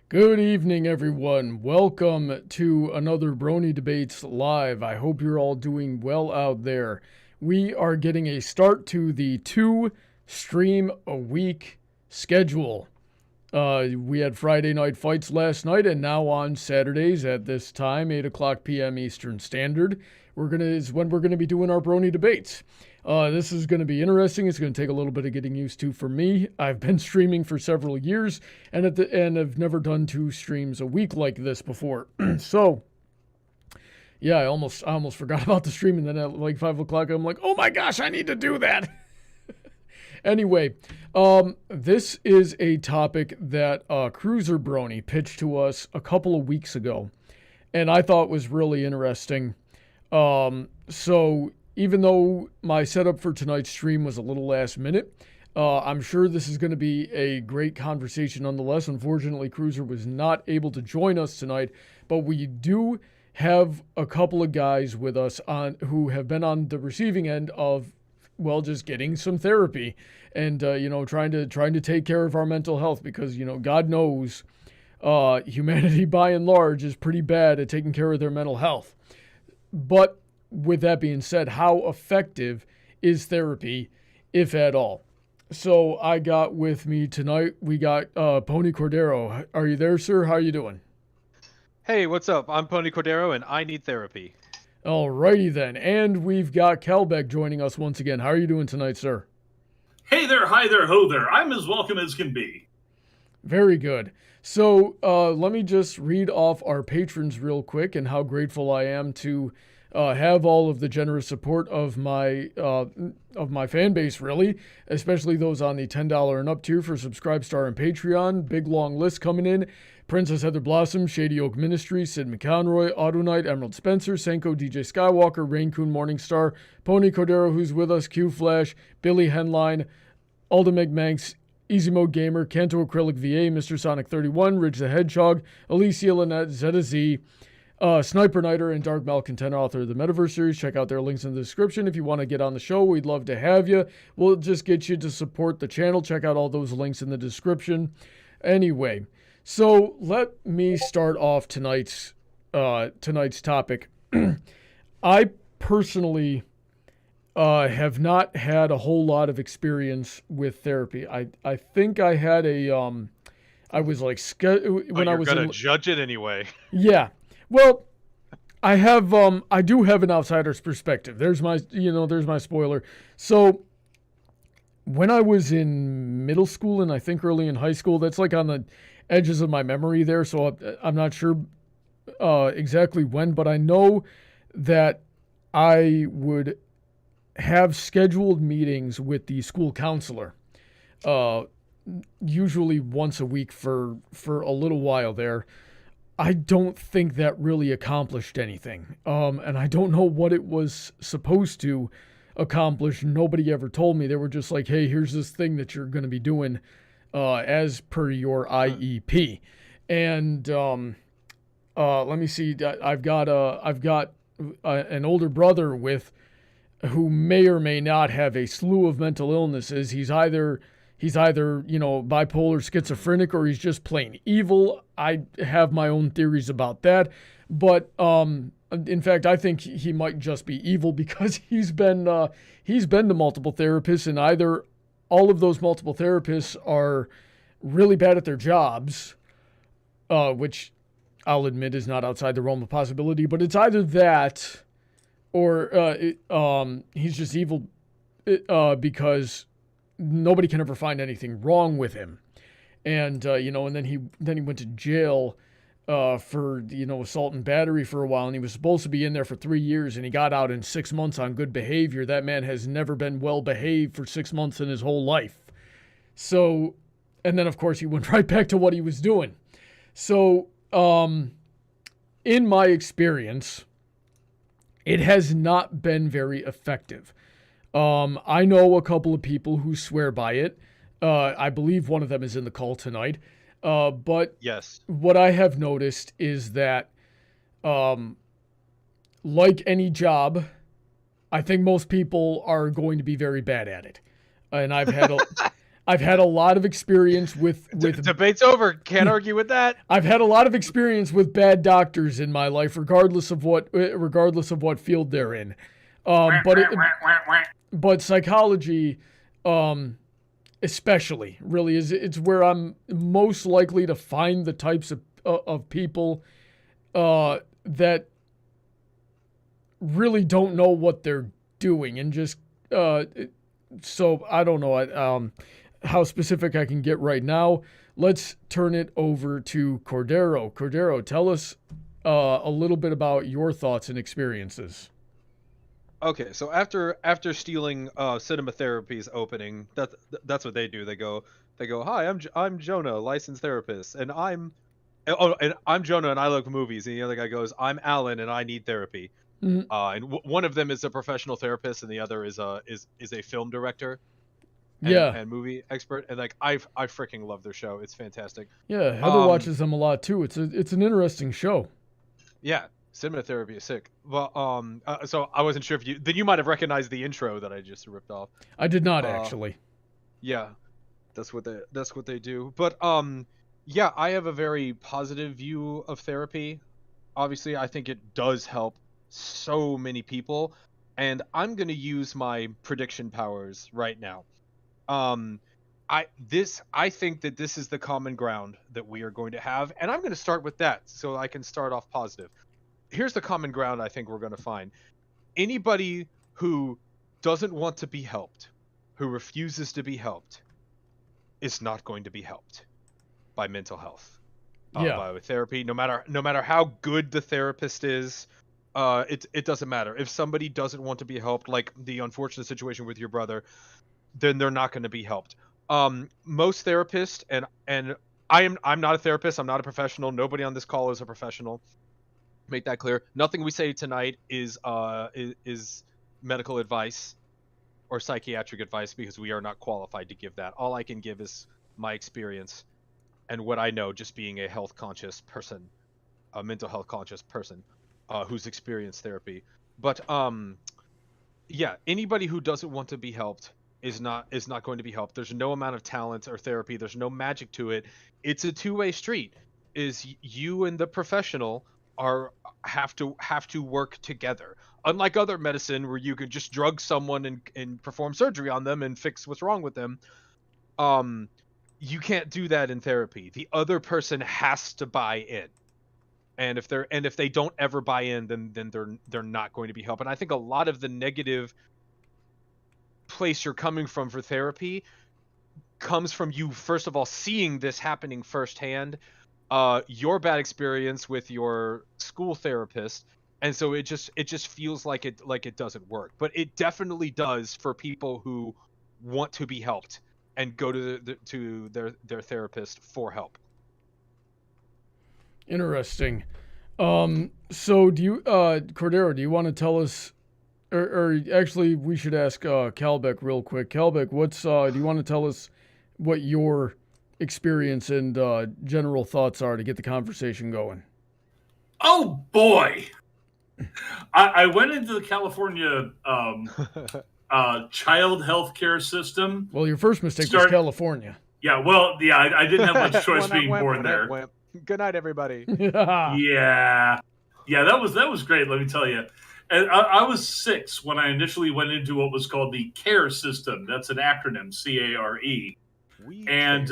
Good evening, everyone. Welcome to another Brony Debates Live. I hope you're all doing well out there. We are getting a start to the 2-stream-a-week schedule. We had Friday night fights last night, and now on Saturdays at this time, 8 o'clock p.m. Eastern Standard, is when we're going to be doing our Brony Debates. This is going to be interesting. It's going to take a little bit of getting used to for me. I've been streaming for several years, and I've never done 2 streams a week like this before. So, yeah, I almost forgot about the stream, and then at like 5 o'clock, I'm like, oh my gosh, I need to do that. Anyway, this is a topic that Cruizer Brony pitched to us a couple of weeks ago, and I thought was really interesting. So even though my setup for tonight's stream was a little last minute, I'm sure this is going to be a great conversation nonetheless. Unfortunately, Cruizer was not able to join us tonight, but we do have a couple of guys with us who have been on the receiving end of, well, just getting some therapy and, trying to take care of our mental health because, God knows humanity by and large is pretty bad at taking care of their mental health. But with that being said, how effective is therapy, if at all? So I got with me tonight, we got Pony Cordero. Are you there, sir? How are you doing? Hey, what's up? I'm Pony Cordero, and I need therapy. Alrighty then. And we've got Calbeck joining us once again. How are you doing tonight, sir? Hey there, hi there, ho there. I'm as welcome as can be. Very good. So let me just read off our patrons real quick and how grateful I am to have all of the generous support of my fan base, really, especially those on the $10 and up tier for Subscribe Star and Patreon. Big long list coming in. Princess Heather Blossom, Shady Oak Ministry, Sid McConroy, Autoknight, Emerald Spencer, Senko, DJ Skywalker, Rein-Kun, Morningstar, Pony Cordero, who's with us, QFlash, Billy Henline, Alden MacManx, EasyModeGamer, Kanto Acrylic VA, Mr. Sonic 31, Ridge the Hedgehog, Alicia Lynette, Zeta Z, Sniper Nighter, and Dark Malcontent, author of the Metaverse series. Check out their links in the description if you want to get on the show. We'd love to have you. We'll just get you to support the channel. Check out all those links in the description. Anyway, so let me start off tonight's topic. I personally have not had a whole lot of experience with therapy. I think I had I was like when I was gonna judge it anyway. Yeah. Well, I do have an outsider's perspective. There's my spoiler. So when I was in middle school and I think early in high school, that's like on the edges of my memory there. So I'm not sure exactly when, but I know that I would have scheduled meetings with the school counselor, usually once a week for a little while there. I don't think that really accomplished anything. And I don't know what it was supposed to accomplish. Nobody ever told me. They were just like, hey, here's this thing that you're going to be doing as per your IEP. And let me see. I've got an older brother who may or may not have a slew of mental illnesses. He's either bipolar, schizophrenic, or he's just plain evil. I have my own theories about that, but in fact, I think he might just be evil because he's been to multiple therapists, and either all of those multiple therapists are really bad at their jobs, which I'll admit is not outside the realm of possibility, but it's either that or he's just evil because nobody can ever find anything wrong with him. And, and then he went to jail for, assault and battery for a while, and he was supposed to be in there for 3 years, and he got out in 6 months on good behavior. That man has never been well behaved for 6 months in his whole life. So, and then of course he went right back to what he was doing. So, in my experience, it has not been very effective. I know a couple of people who swear by it. I believe one of them is in the call tonight. But yes, what I have noticed is that, like any job, I think most people are going to be very bad at it. And I've had I've had a lot of experience with Debate's over. Can't argue with that. I've had a lot of experience with bad doctors in my life, regardless of what field they're in. But psychology, especially, really it's where I'm most likely to find the types of people that really don't know what they're doing, and just so I don't know how specific I can get right now. Let's turn it over to Cordero. Cordero, tell us a little bit about your thoughts and experiences. Okay, so after stealing Cinema Therapy's opening, that's what they do. They go, "Hi, I'm Jonah, licensed therapist, and I'm Jonah, and I like movies." And the other guy goes, "I'm Alan, and I need therapy." Mm-hmm. And one of them is a professional therapist, and the other is a film director. And movie expert, and like I freaking love their show. It's fantastic. Yeah, Heather watches them a lot too. It's an interesting show. Yeah, Cinema Therapy is sick. Well, so I wasn't sure if you might have recognized the intro that I just ripped off. I did not actually. Yeah, that's what they do. But yeah, I have a very positive view of therapy. Obviously, I think it does help so many people, and I'm gonna use my prediction powers right now. I think that this is the common ground that we are going to have, and I'm going to start with that so I can start off positive. Here's the common ground I think we're going to find. Anybody who doesn't want to be helped, who refuses to be helped, is not going to be helped by mental health. By therapy, no matter how good the therapist is, it doesn't matter. If somebody doesn't want to be helped, like the unfortunate situation with your brother, then they're not going to be helped. Most therapists, and I'm not a therapist, I'm not a professional, nobody on this call is a professional. Make that clear. Nothing we say tonight is medical advice or psychiatric advice, because we are not qualified to give that. All I can give is my experience and what I know, just being a health conscious person, a mental health conscious person who's experienced therapy. But yeah, anybody who doesn't want to be helped is not going to be helped. There's no amount of talent or therapy. There's no magic to it. It's a two-way street. Is you and the professional have to work together. Unlike other medicine where you could just drug someone and perform surgery on them and fix what's wrong with them, you can't do that in therapy. The other person has to buy in. And if they don't ever buy in, then they're not going to be helped. And I think a lot of the negative place you're coming from for therapy comes from you, first of all, seeing this happening firsthand, your bad experience with your school therapist, and so it just feels like it doesn't work. But it definitely does for people who want to be helped and go to their therapist for help. Interesting. So do you, Cordero, do you want to tell us, or actually we should ask Calbeck real quick. Calbeck, do you want to tell us what your experience and general thoughts are to get the conversation going? Oh boy, I went into the California child health care system. Well, your first mistake was California. Yeah, well, yeah, I didn't have much choice being born there. Good night, everybody. Yeah, that was great. Let me tell you. And I was 6 when I initially went into what was called the CARE system. That's an acronym, CARE. And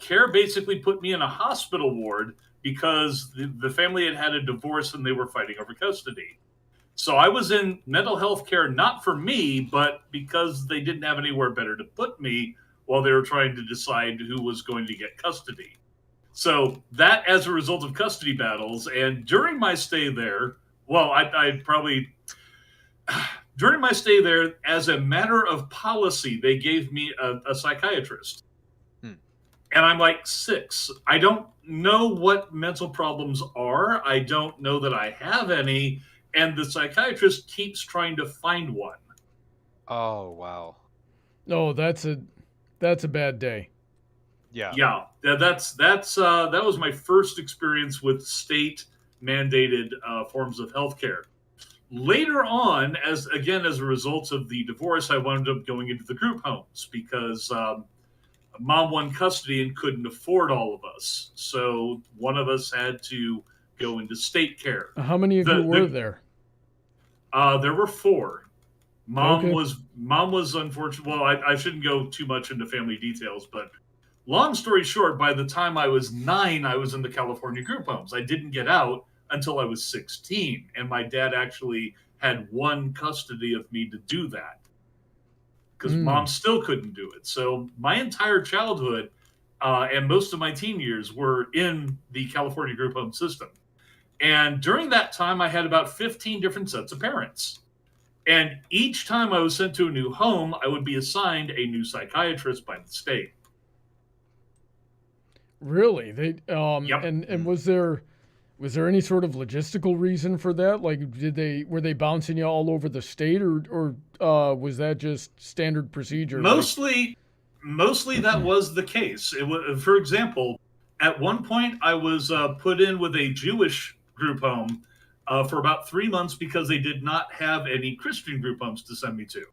CARE basically put me in a hospital ward because the family had a divorce and they were fighting over custody. So I was in mental health care, not for me, but because they didn't have anywhere better to put me while they were trying to decide who was going to get custody. So that, as a result of custody battles, and during my stay there, during my stay there, as a matter of policy, they gave me a psychiatrist. And I'm like 6. I don't know what mental problems are. I don't know that I have any. And the psychiatrist keeps trying to find one. Oh, wow. Oh, that's a bad day. Yeah. That was my first experience with state mandated forms of healthcare. Later on, as a result of the divorce, I wound up going into the group homes because mom won custody and couldn't afford all of us. So one of us had to go into state care. How many of you were there? There were 4. Mom Okay. was unfortunate. Well, I shouldn't go too much into family details, but long story short, by the time I was 9, I was in the California group homes. I didn't get out until I was 16, and my dad actually had won custody of me to do that because mom still couldn't do it. So my entire childhood and most of my teen years were in the California group home system. And during that time, I had about 15 different sets of parents. And each time I was sent to a new home, I would be assigned a new psychiatrist by the state. Really? They Yep. And was there any sort of logistical reason for that? Like, were they bouncing you all over the state, or was that just standard procedure? Mostly that was the case. It was, for example, at one point I was put in with a Jewish group home for about 3 months because they did not have any Christian group homes to send me to.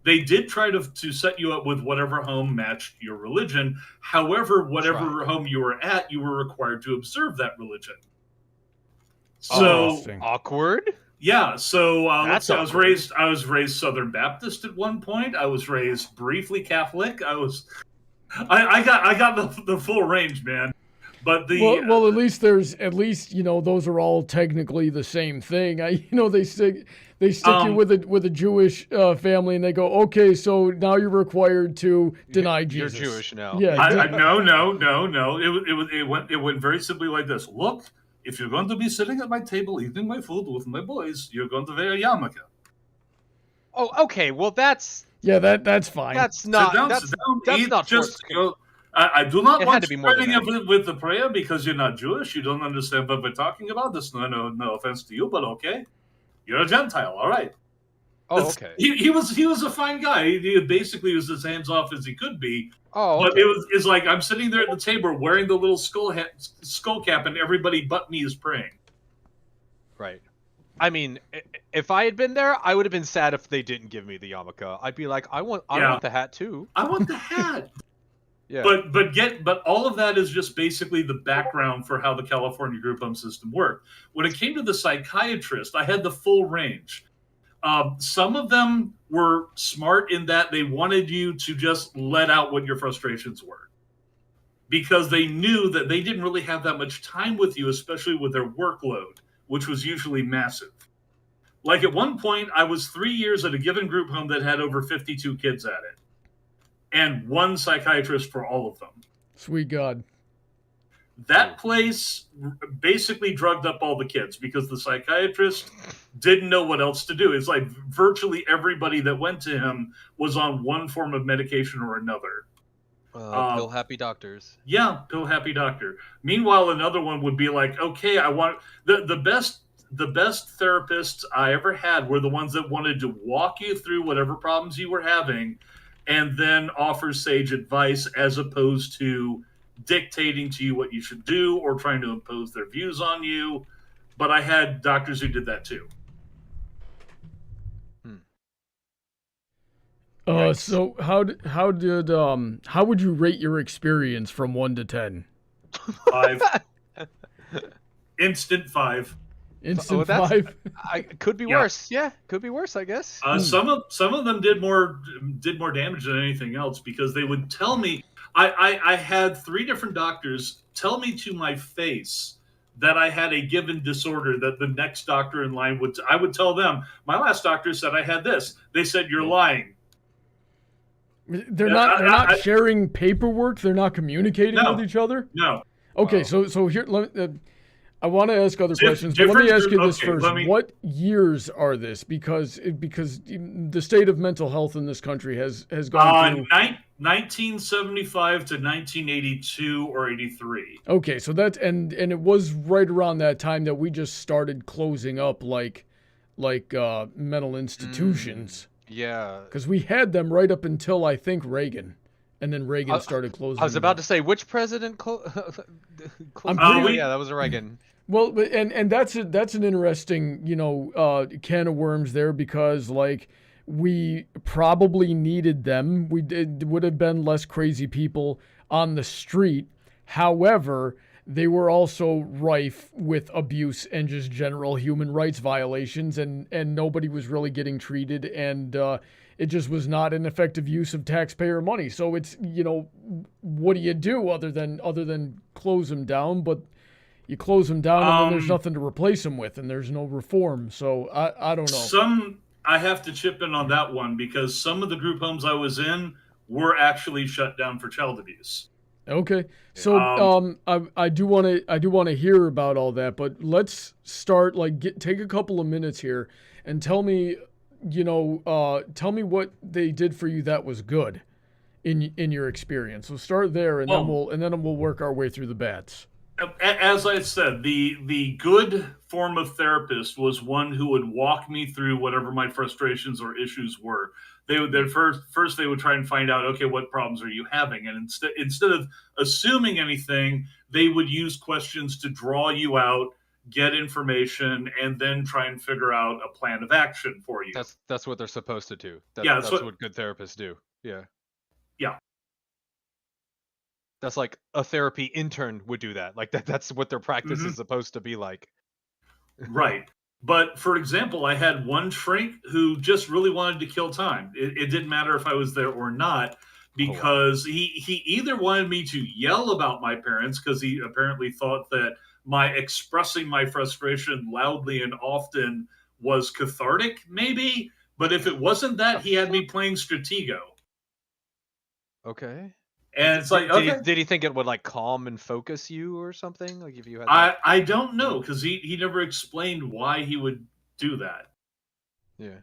They did try to set you up with whatever home matched your religion. However, whatever home you were at, you were required to observe that religion. So awkward. Yeah, so let's say I was awkward. raised Southern Baptist at one point. I was raised briefly Catholic. I got the full range, man. But well, at least those are all technically the same thing. They stick you with a Jewish family, and they go, okay, so now you're required to deny Jesus. You're Jewish now. Yeah. No. It went very simply like this. Look, if you're going to be sitting at my table eating my food with my boys, you're going to wear a yarmulke. Oh, okay. Well, that's fine. That's not. Sit down, That's eat, not just go. I do not want to be you more than starting that. up with the prayer because you're not Jewish. You don't understand what we're talking about. This no offense to you, but okay. You're a Gentile, all right. Oh, okay. He was a fine guy. He basically was as hands off as he could be. Oh, okay. But it's like I'm sitting there at the table wearing the little skull cap, and everybody but me is praying. Right. I mean, if I had been there, I would have been sad if they didn't give me the yarmulke. I'd be like, I want the hat too. I want the hat. Yeah. But all of that is just basically the background for how the California group home system worked. When it came to the psychiatrist, I had the full range. Some of them were smart in that they wanted you to just let out what your frustrations were, because they knew that they didn't really have that much time with you, especially with their workload, which was usually massive. Like at one point, I was 3 years at a given group home that had over 52 kids at it, and one psychiatrist for all of them. Sweet God. That place basically drugged up all the kids because the psychiatrist didn't know what else to do. It's like virtually everybody that went to him was on one form of medication or another. Pill happy doctors. Yeah, pill happy doctor. Meanwhile, another one would be like, okay, I want the best therapists I ever had were the ones that wanted to walk you through whatever problems you were having and then offer sage advice as opposed to dictating to you what you should do or trying to impose their views on you. But I had doctors who did that too. So how would you rate your experience from 1 to 10? 5. Instant 5. Instant 5. Could be worse. Yeah, could be worse, I guess. Some of them did more damage than anything else because they would tell me. I had 3 different doctors tell me to my face that I had a given disorder that the next doctor in line I would tell them, my last doctor said I had this. They said, you're lying. They're not sharing paperwork. They're not communicating with each other. No. Okay, so here, I want to ask other questions, but let me ask you this first. What years are this? Because the state of mental health in this country has gone through 1975 to 1982 or 83. Okay, so that and it was right around that time that we just started closing up like mental institutions. Yeah. Because we had them right up until, I think, Reagan. And then Reagan started closing. I was about to say, which president closed? Yeah, that was Reagan. Well, and that's an interesting, can of worms there, because like we probably needed them. Would have been less crazy people on the street. However, they were also rife with abuse and just general human rights violations, and nobody was really getting treated, and it just was not an effective use of taxpayer money. So it's, what do you do other than close them down? But you close them down, and then there's nothing to replace them with, and there's no reform. So I don't know. I have to chip in on that one, because some of the group homes I was in were actually shut down for child abuse. Okay, so I do want to hear about all that, but let's start take a couple of minutes here and tell me what they did for you that was good in your experience. So start there, and then we'll work our way through the bads. As I said, the good form of therapist was one who would walk me through whatever my frustrations or issues were. They would first they would try and find out, okay, what problems are you having? And instead of assuming anything, they would use questions to draw you out, get information, and then try and figure out a plan of action for you. That's what they're supposed to do. That's what good therapists do. Yeah. Yeah. That's like a therapy intern would do that. Like that's what their practice is supposed to be like. Right. But for example, I had one shrink who just really wanted to kill time. It didn't matter if I was there or not, because he either wanted me to yell about my parents, because he apparently thought that my expressing my frustration loudly and often was cathartic, maybe. But if it wasn't that, he had me playing Stratego. Okay. And it's like, did he think it would like calm and focus you or something? Like if you had I don't know, because he never explained why he would do that. Yeah.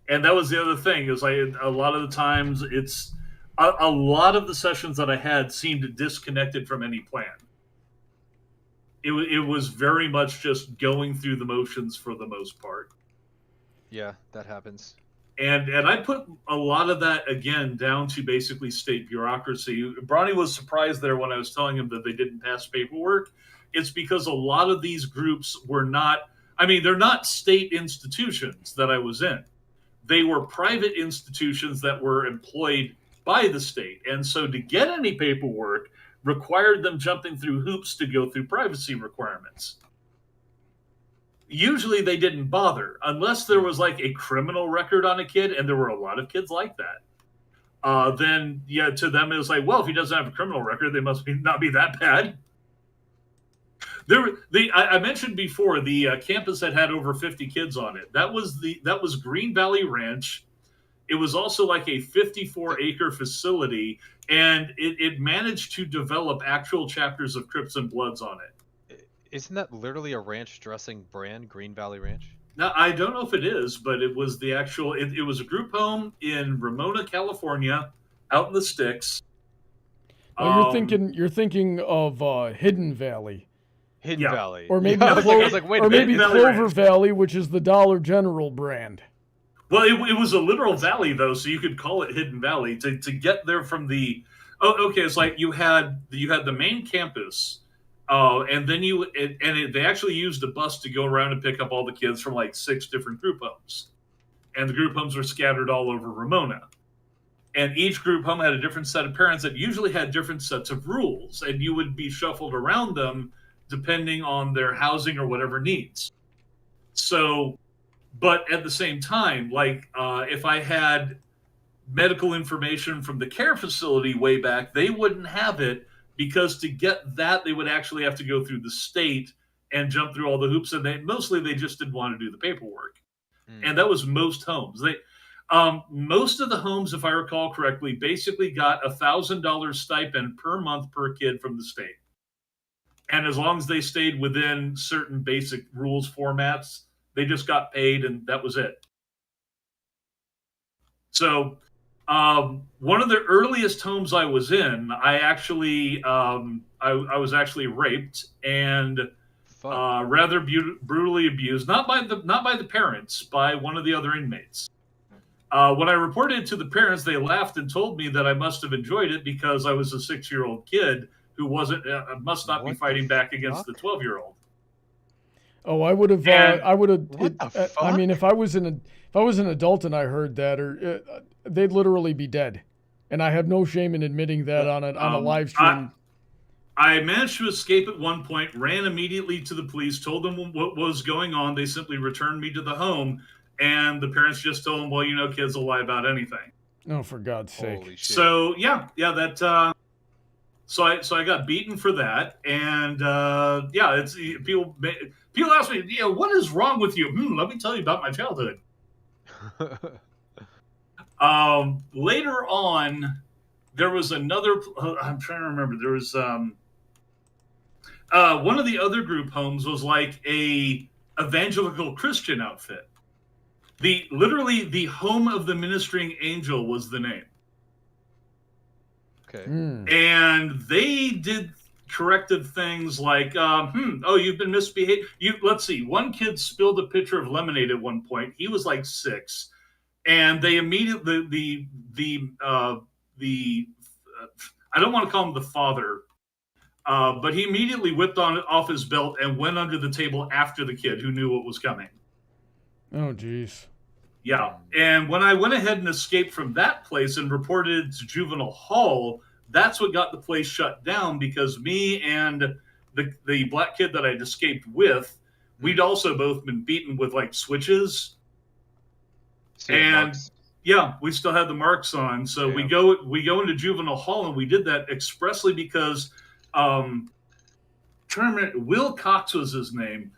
And that was the other thing, is like a lot of the times it's a lot of the sessions that I had seemed disconnected from any plan. It was very much just going through the motions for the most part. Yeah, that happens. And I put a lot of that, again, down to basically state bureaucracy. Brawny was surprised there when I was telling him that they didn't pass paperwork. It's because a lot of these groups were not, they're not state institutions that I was in. They were private institutions that were employed by the state. And so to get any paperwork required them jumping through hoops to go through privacy requirements. Usually they didn't bother, unless there was like a criminal record on a kid, and there were a lot of kids like that. Then, yeah, to them it was like, well, if he doesn't have a criminal record, they must not be that bad. I mentioned before the campus had over 50 kids on it. That was Green Valley Ranch. It was also like a 54-acre facility, and it managed to develop actual chapters of Crips and Bloods on it. Isn't that literally a ranch dressing brand, Green Valley Ranch? Now, I don't know if it is, but it was the actual... It was a group home in Ramona, California, out in the sticks. Oh, you're thinking of Hidden Valley. Hidden Valley. Or maybe, Clover Valley, which is the Dollar General brand. Well, it was a literal valley, though, so you could call it Hidden Valley. To get there from the... Oh, okay, it's like you had the main campus... and then they actually used a bus to go around and pick up all the kids from like 6 different group homes. And the group homes were scattered all over Ramona. And each group home had a different set of parents that usually had different sets of rules. And you would be shuffled around them depending on their housing or whatever needs. So, but at the same time, like if I had medical information from the care facility way back, they wouldn't have it. Because to get that, they would actually have to go through the state and jump through all the hoops, and mostly they just didn't want to do the paperwork. And that was most homes. Most of the homes, if I recall correctly, basically got $1,000 stipend per month per kid from the state. And as long as they stayed within certain basic rules formats, they just got paid, and that was it. So... one of the earliest homes I was in, I actually, I was actually raped and rather brutally abused, not by the parents, by one of the other inmates. When I reported it to the parents, they laughed and told me that I must have enjoyed it because I was a 6-year-old kid who must not be fighting back against the 12-year-old. Oh, I would have. And- I would have. What the fuck? I mean, if I was an adult and I heard that, or they'd literally be dead. And I have no shame in admitting that on a live stream. I managed to escape at one point, ran immediately to the police, told them what was going on. They simply returned me to the home, and the parents just told them, well, you know, kids will lie about anything. Oh, for God's sake. Holy shit. So, that... So I got beaten for that, and it's people ask me, what is wrong with you? Let me tell you about my childhood. Later on, there was another. I'm trying to remember. There was one of the other group homes was like a evangelical Christian outfit. Literally the home of the ministering angel was the name. Okay. And they did corrective things like, you've been misbehaving. Let's see, one kid spilled a pitcher of lemonade at one point. He was like 6, and they immediately I don't want to call him the father, but he immediately whipped off his belt and went under the table after the kid who knew what was coming. Oh, jeez. Yeah, and when I went ahead and escaped from that place and reported it to juvenile hall, that's what got the place shut down, because me and the black kid that I'd escaped with, we'd also both been beaten with like switches. And yeah, we still had the marks on. So we go into juvenile hall, and we did that expressly because Will Cox was his name.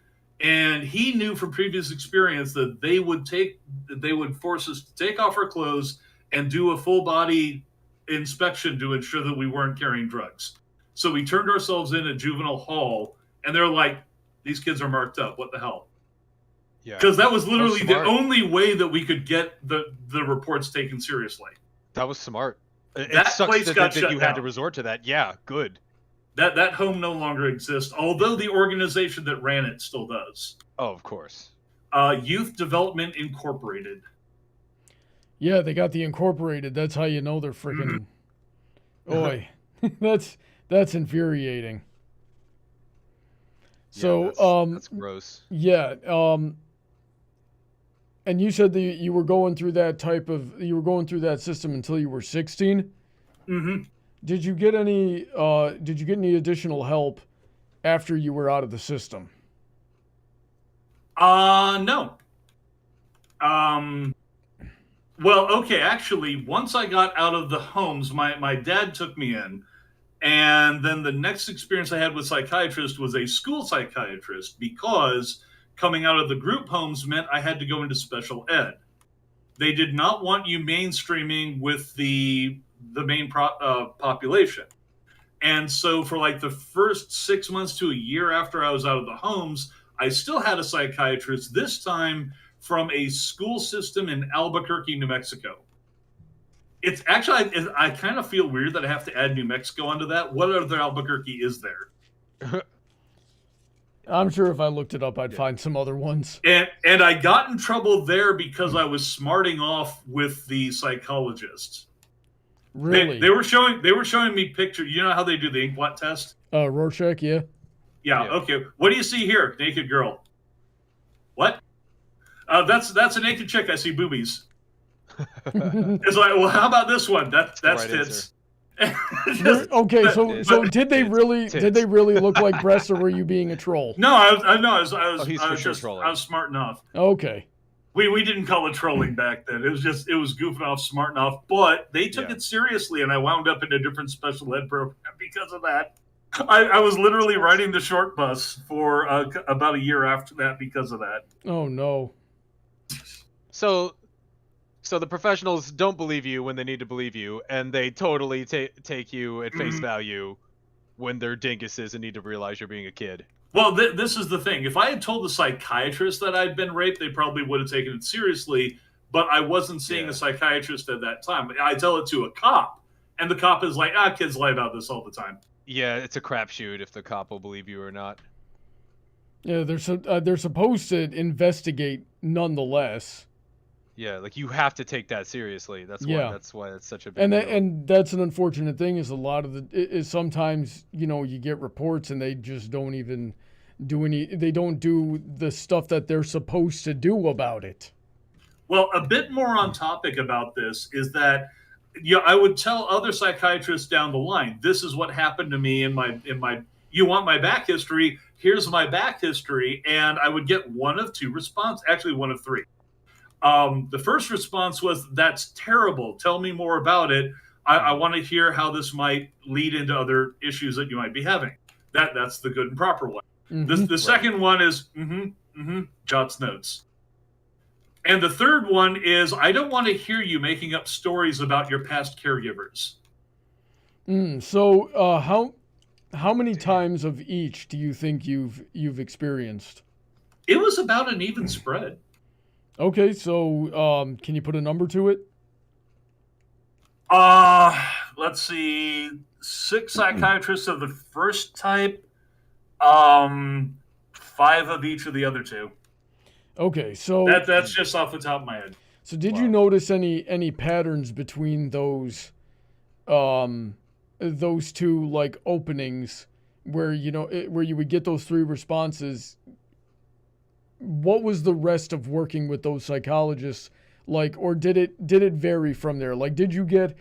And he knew from previous experience that they would force us to take off our clothes and do a full body inspection to ensure that we weren't carrying drugs. So we turned ourselves in at juvenile hall, and they're like, these kids are marked up. What the hell? Yeah. Because that was literally the only way that we could get the reports taken seriously. That was smart. That sucks place that, got that shut you down. had to resort to that. Yeah, good. That home no longer exists, although the organization that ran it still does. Oh, of course. Youth Development Incorporated. Yeah, they got the incorporated. That's how you know they're freaking. Oi, that's infuriating. So, that's gross. Yeah, and you said that you were going through that system until you were 16. Mm-hmm. Did you get any additional help after you were out of the system? No. Well, okay, actually, once I got out of the homes, my dad took me in, and then the next experience I had with psychiatrist was a school psychiatrist, because coming out of the group homes meant I had to go into special ed. They did not want you mainstreaming with the main population. And so for like the first 6 months to a year after I was out of the homes, I still had a psychiatrist, this time from a school system in Albuquerque, New Mexico. It's actually, I kind of feel weird that I have to add New Mexico onto that. What other Albuquerque is there? I'm sure if I looked it up, I'd find some other ones. And I got in trouble there because I was smarting off with the psychologists. Really? They were showing me pictures. You know how they do the ink blot test? Rorschach, yeah. Yeah. Okay. What do you see here? Naked girl. What? That's a naked chick. I see boobies. It's like, well, how about this one? That's tits. Okay, so did they really look like breasts, or were you being a troll? No, I was smart enough. Okay. We didn't call it trolling back then. It was goofing off, smart enough. But they took it seriously, and I wound up in a different special ed program because of that. I was literally riding the short bus for about a year after that because of that. Oh no. So the professionals don't believe you when they need to believe you, and they totally take you at face value when they're dinguses and need to realize you're being a kid. Well, this is the thing. If I had told the psychiatrist that I'd been raped, they probably would have taken it seriously, but I wasn't seeing a psychiatrist at that time. I tell it to a cop, and the cop is like, kids lie about this all the time. Yeah, it's a crapshoot if the cop will believe you or not. Yeah, they're supposed to investigate nonetheless. Yeah, like you have to take that seriously. That's why it's such a big deal. And that's an unfortunate thing, is a lot of is sometimes, you get reports and they just don't even they don't do the stuff that they're supposed to do about it. Well, a bit more on topic about this is that I would tell other psychiatrists down the line, this is what happened to me in my you want my back history, here's my back history, and I would get one of two responses, actually one of three. The first response was, that's terrible. Tell me more about it. I want to hear how this might lead into other issues that you might be having. That's the good and proper one. Mm-hmm. The second one is, jots notes. And the third one is, I don't want to hear you making up stories about your past caregivers. So how many times of each do you think you've experienced? It was about an even spread. Okay, so can you put a number to it? Let's see. 6 psychiatrists of the first type, 5 of each of the other 2. Okay, so that's just off the top of my head. So did you notice any patterns between those two like openings where where you would get those 3 responses? What was the rest of working with those psychologists like, or did it vary from there? Like, did you get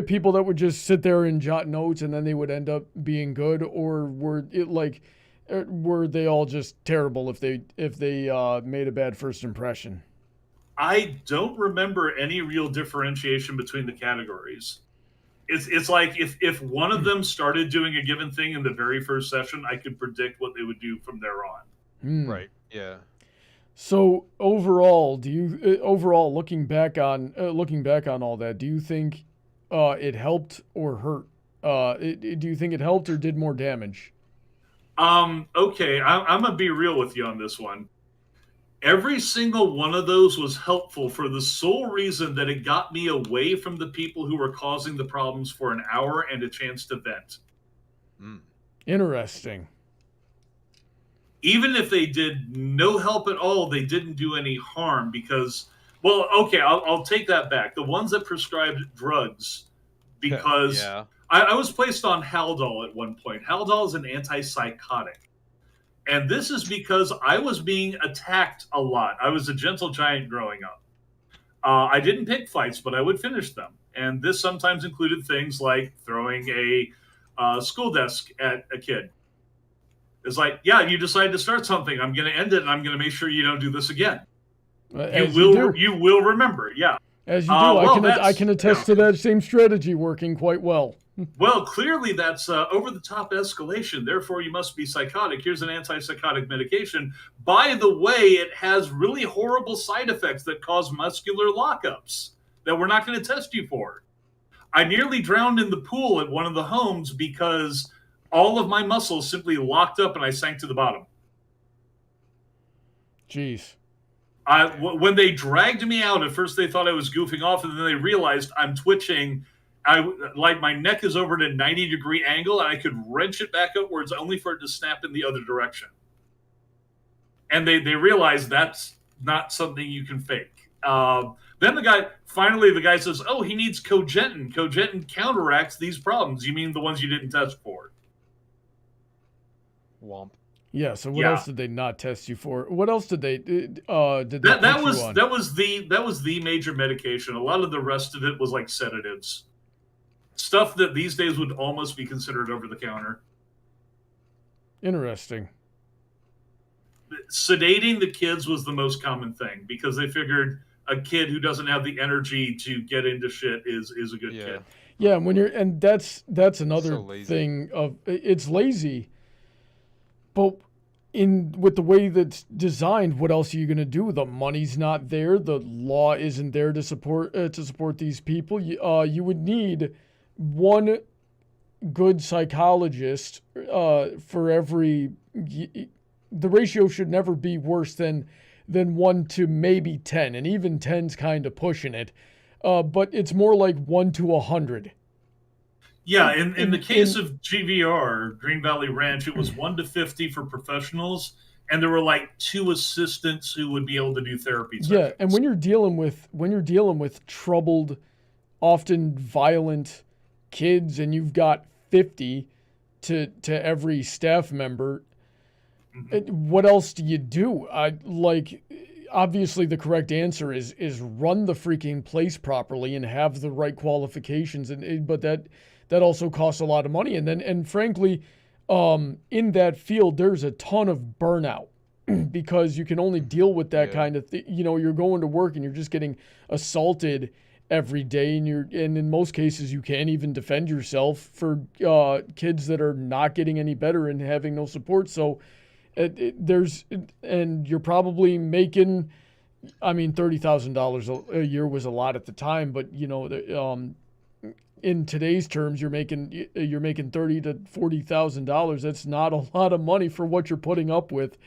people that would just sit there and jot notes and then they would end up being good, or were they all just terrible if they made a bad first impression? I don't remember any real differentiation between the categories. It's like if one of them started doing a given thing in the very first session, I could predict what they would do from there on. Right. Yeah. So overall, looking back on all that, do you think it helped or hurt? Do you think it helped or did more damage? Okay, I'm gonna be real with you on this one. Every single one of those was helpful for the sole reason that it got me away from the people who were causing the problems for an hour and a chance to vent. Interesting. Even if they did no help at all, they didn't do any harm because, well, okay, I'll take that back. The ones that prescribed drugs, because I was placed on Haldol at one point. Haldol is an antipsychotic. And this is because I was being attacked a lot. I was a gentle giant growing up. I didn't pick fights, but I would finish them. And this sometimes included things like throwing a school desk at a kid. It's like, yeah, you decide to start something. I'm going to end it, and I'm going to make sure you don't do this again. You will remember, yeah. As you do. I can attest to that same strategy working quite well. Well, clearly that's over-the-top escalation. Therefore, you must be psychotic. Here's an antipsychotic medication. By the way, it has really horrible side effects that cause muscular lockups that we're not going to test you for. I nearly drowned in the pool at one of the homes because all of my muscles simply locked up and I sank to the bottom. Jeez. When they dragged me out, at first they thought I was goofing off, and then they realized I'm twitching. My neck is over at a 90-degree angle, and I could wrench it back upwards only for it to snap in the other direction. And they realized that's not something you can fake. Then the guy says, oh, he needs cogentin. Cogentin counteracts these problems. You mean the ones you didn't test for? Womp. Yeah, so what else did they not test you for? What else did they that was the major medication. A lot of the rest of it was like sedatives. Stuff that these days would almost be considered over the counter. Interesting. Sedating the kids was the most common thing because they figured a kid who doesn't have the energy to get into shit is a good kid. Yeah, and that's another thing of it's lazy. But with the way that's designed, what else are you going to do? The money's not there. The law isn't there to support these people. You would need one good psychologist for every. The ratio should never be worse than 1 to maybe 10, and even 10's kind of pushing it. But it's more like 1 to 100. Yeah, in the case of GVR, Green Valley Ranch, it was 1 to 50 for professionals, and there were like 2 assistants who would be able to do therapy sessions. Yeah, and when you're dealing with troubled, often violent kids, and you've got 50 to every staff member, what else do you do? Obviously the correct answer is run the freaking place properly and have the right qualifications, but that also costs a lot of money. And frankly, in that field, there's a ton of burnout because you can only deal with that kind of thing. You're going to work and you're just getting assaulted every day, and in most cases you can't even defend yourself for kids that are not getting any better and having no support. So and you're probably making, $30,000 a year was a lot at the time, but in today's terms, you're making $30,000 to $40,000. That's not a lot of money for what you're putting up with.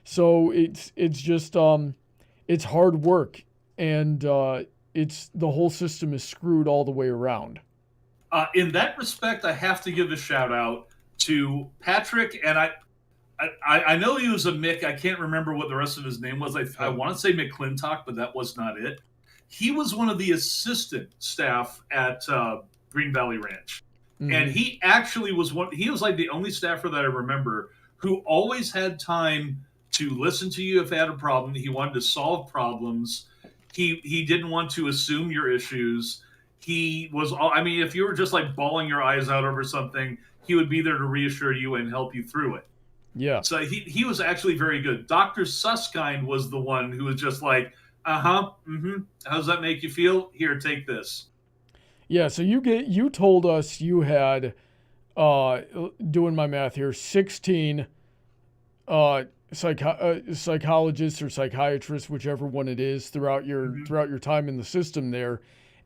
So it's just it's hard work, and the whole system is screwed all the way around. In that respect, I have to give a shout out to Patrick, and I know he was a Mick. I can't remember what the rest of his name was. I want to say McClintock, but that was not it. He was one of the assistant staff at Green Valley Ranch. Mm-hmm. And he actually he was like the only staffer that I remember who always had time to listen to you if they had a problem. He wanted to solve problems. He didn't want to assume your issues. He was, if you were just like bawling your eyes out over something, he would be there to reassure you and help you through it. Yeah. So he was actually very good. Dr. Suskind was the one who was just like, how does that make you feel? Here, take this. Yeah, so you told us you had, doing my math here, 16 psychologists or psychiatrists, whichever one it is, throughout your time in the system there,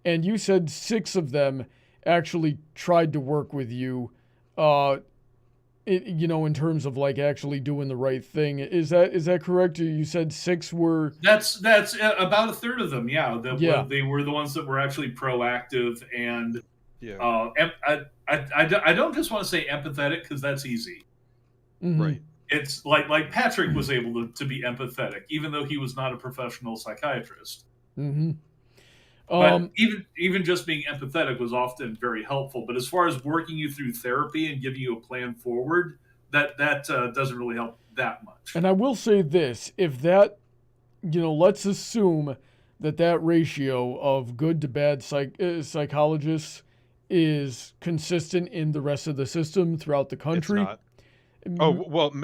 and you said 6 of them actually tried to work with you, in terms of like actually doing the right thing. Is that correct? You said 6 were. That's about a third of them. Yeah, they were the ones that were actually proactive and. Yeah. I don't just want to say empathetic because that's easy. Mm-hmm. Right. It's like Patrick was able to be empathetic, even though he was not a professional psychiatrist. Mm-hmm. But even just being empathetic was often very helpful. But as far as working you through therapy and giving you a plan forward, that doesn't really help that much. And I will say this: if that, let's assume that ratio of good to bad psychologists is consistent in the rest of the system throughout the country. It's not. Oh, well,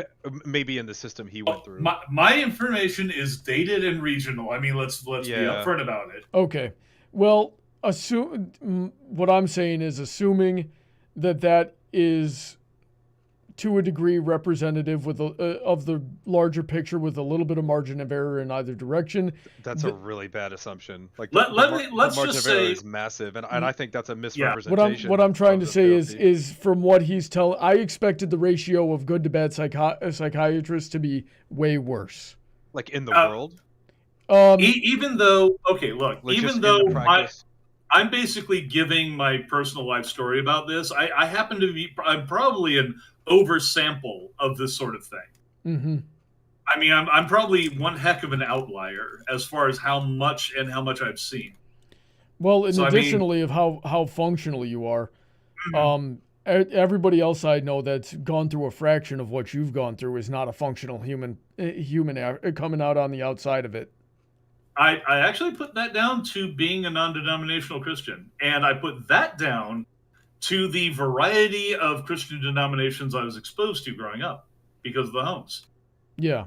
maybe in the system he went through. My information is dated and regional. Let's be upfront about it. Okay. Well, what I'm saying is assuming that is to a degree representative of the larger picture with a little bit of margin of error in either direction. That's a really bad assumption. Like let's margin just of error say is massive, and I think that's a misrepresentation. What I'm trying to say is from what he's telling, I expected the ratio of good to bad psychiatrists to be way worse. Like in the world. Even though, I'm basically giving my personal life story about this, I happen to be, I'm probably an oversample of this sort of thing. Mm-hmm. I'm probably one heck of an outlier as far as how much I've seen. Well, and additionally of how functional you are, mm-hmm. Everybody else I know that's gone through a fraction of what you've gone through is not a functional human coming out on the outside of it. I actually put that down to being a non-denominational Christian, and I put that down to the variety of Christian denominations I was exposed to growing up because of the homes. Yeah.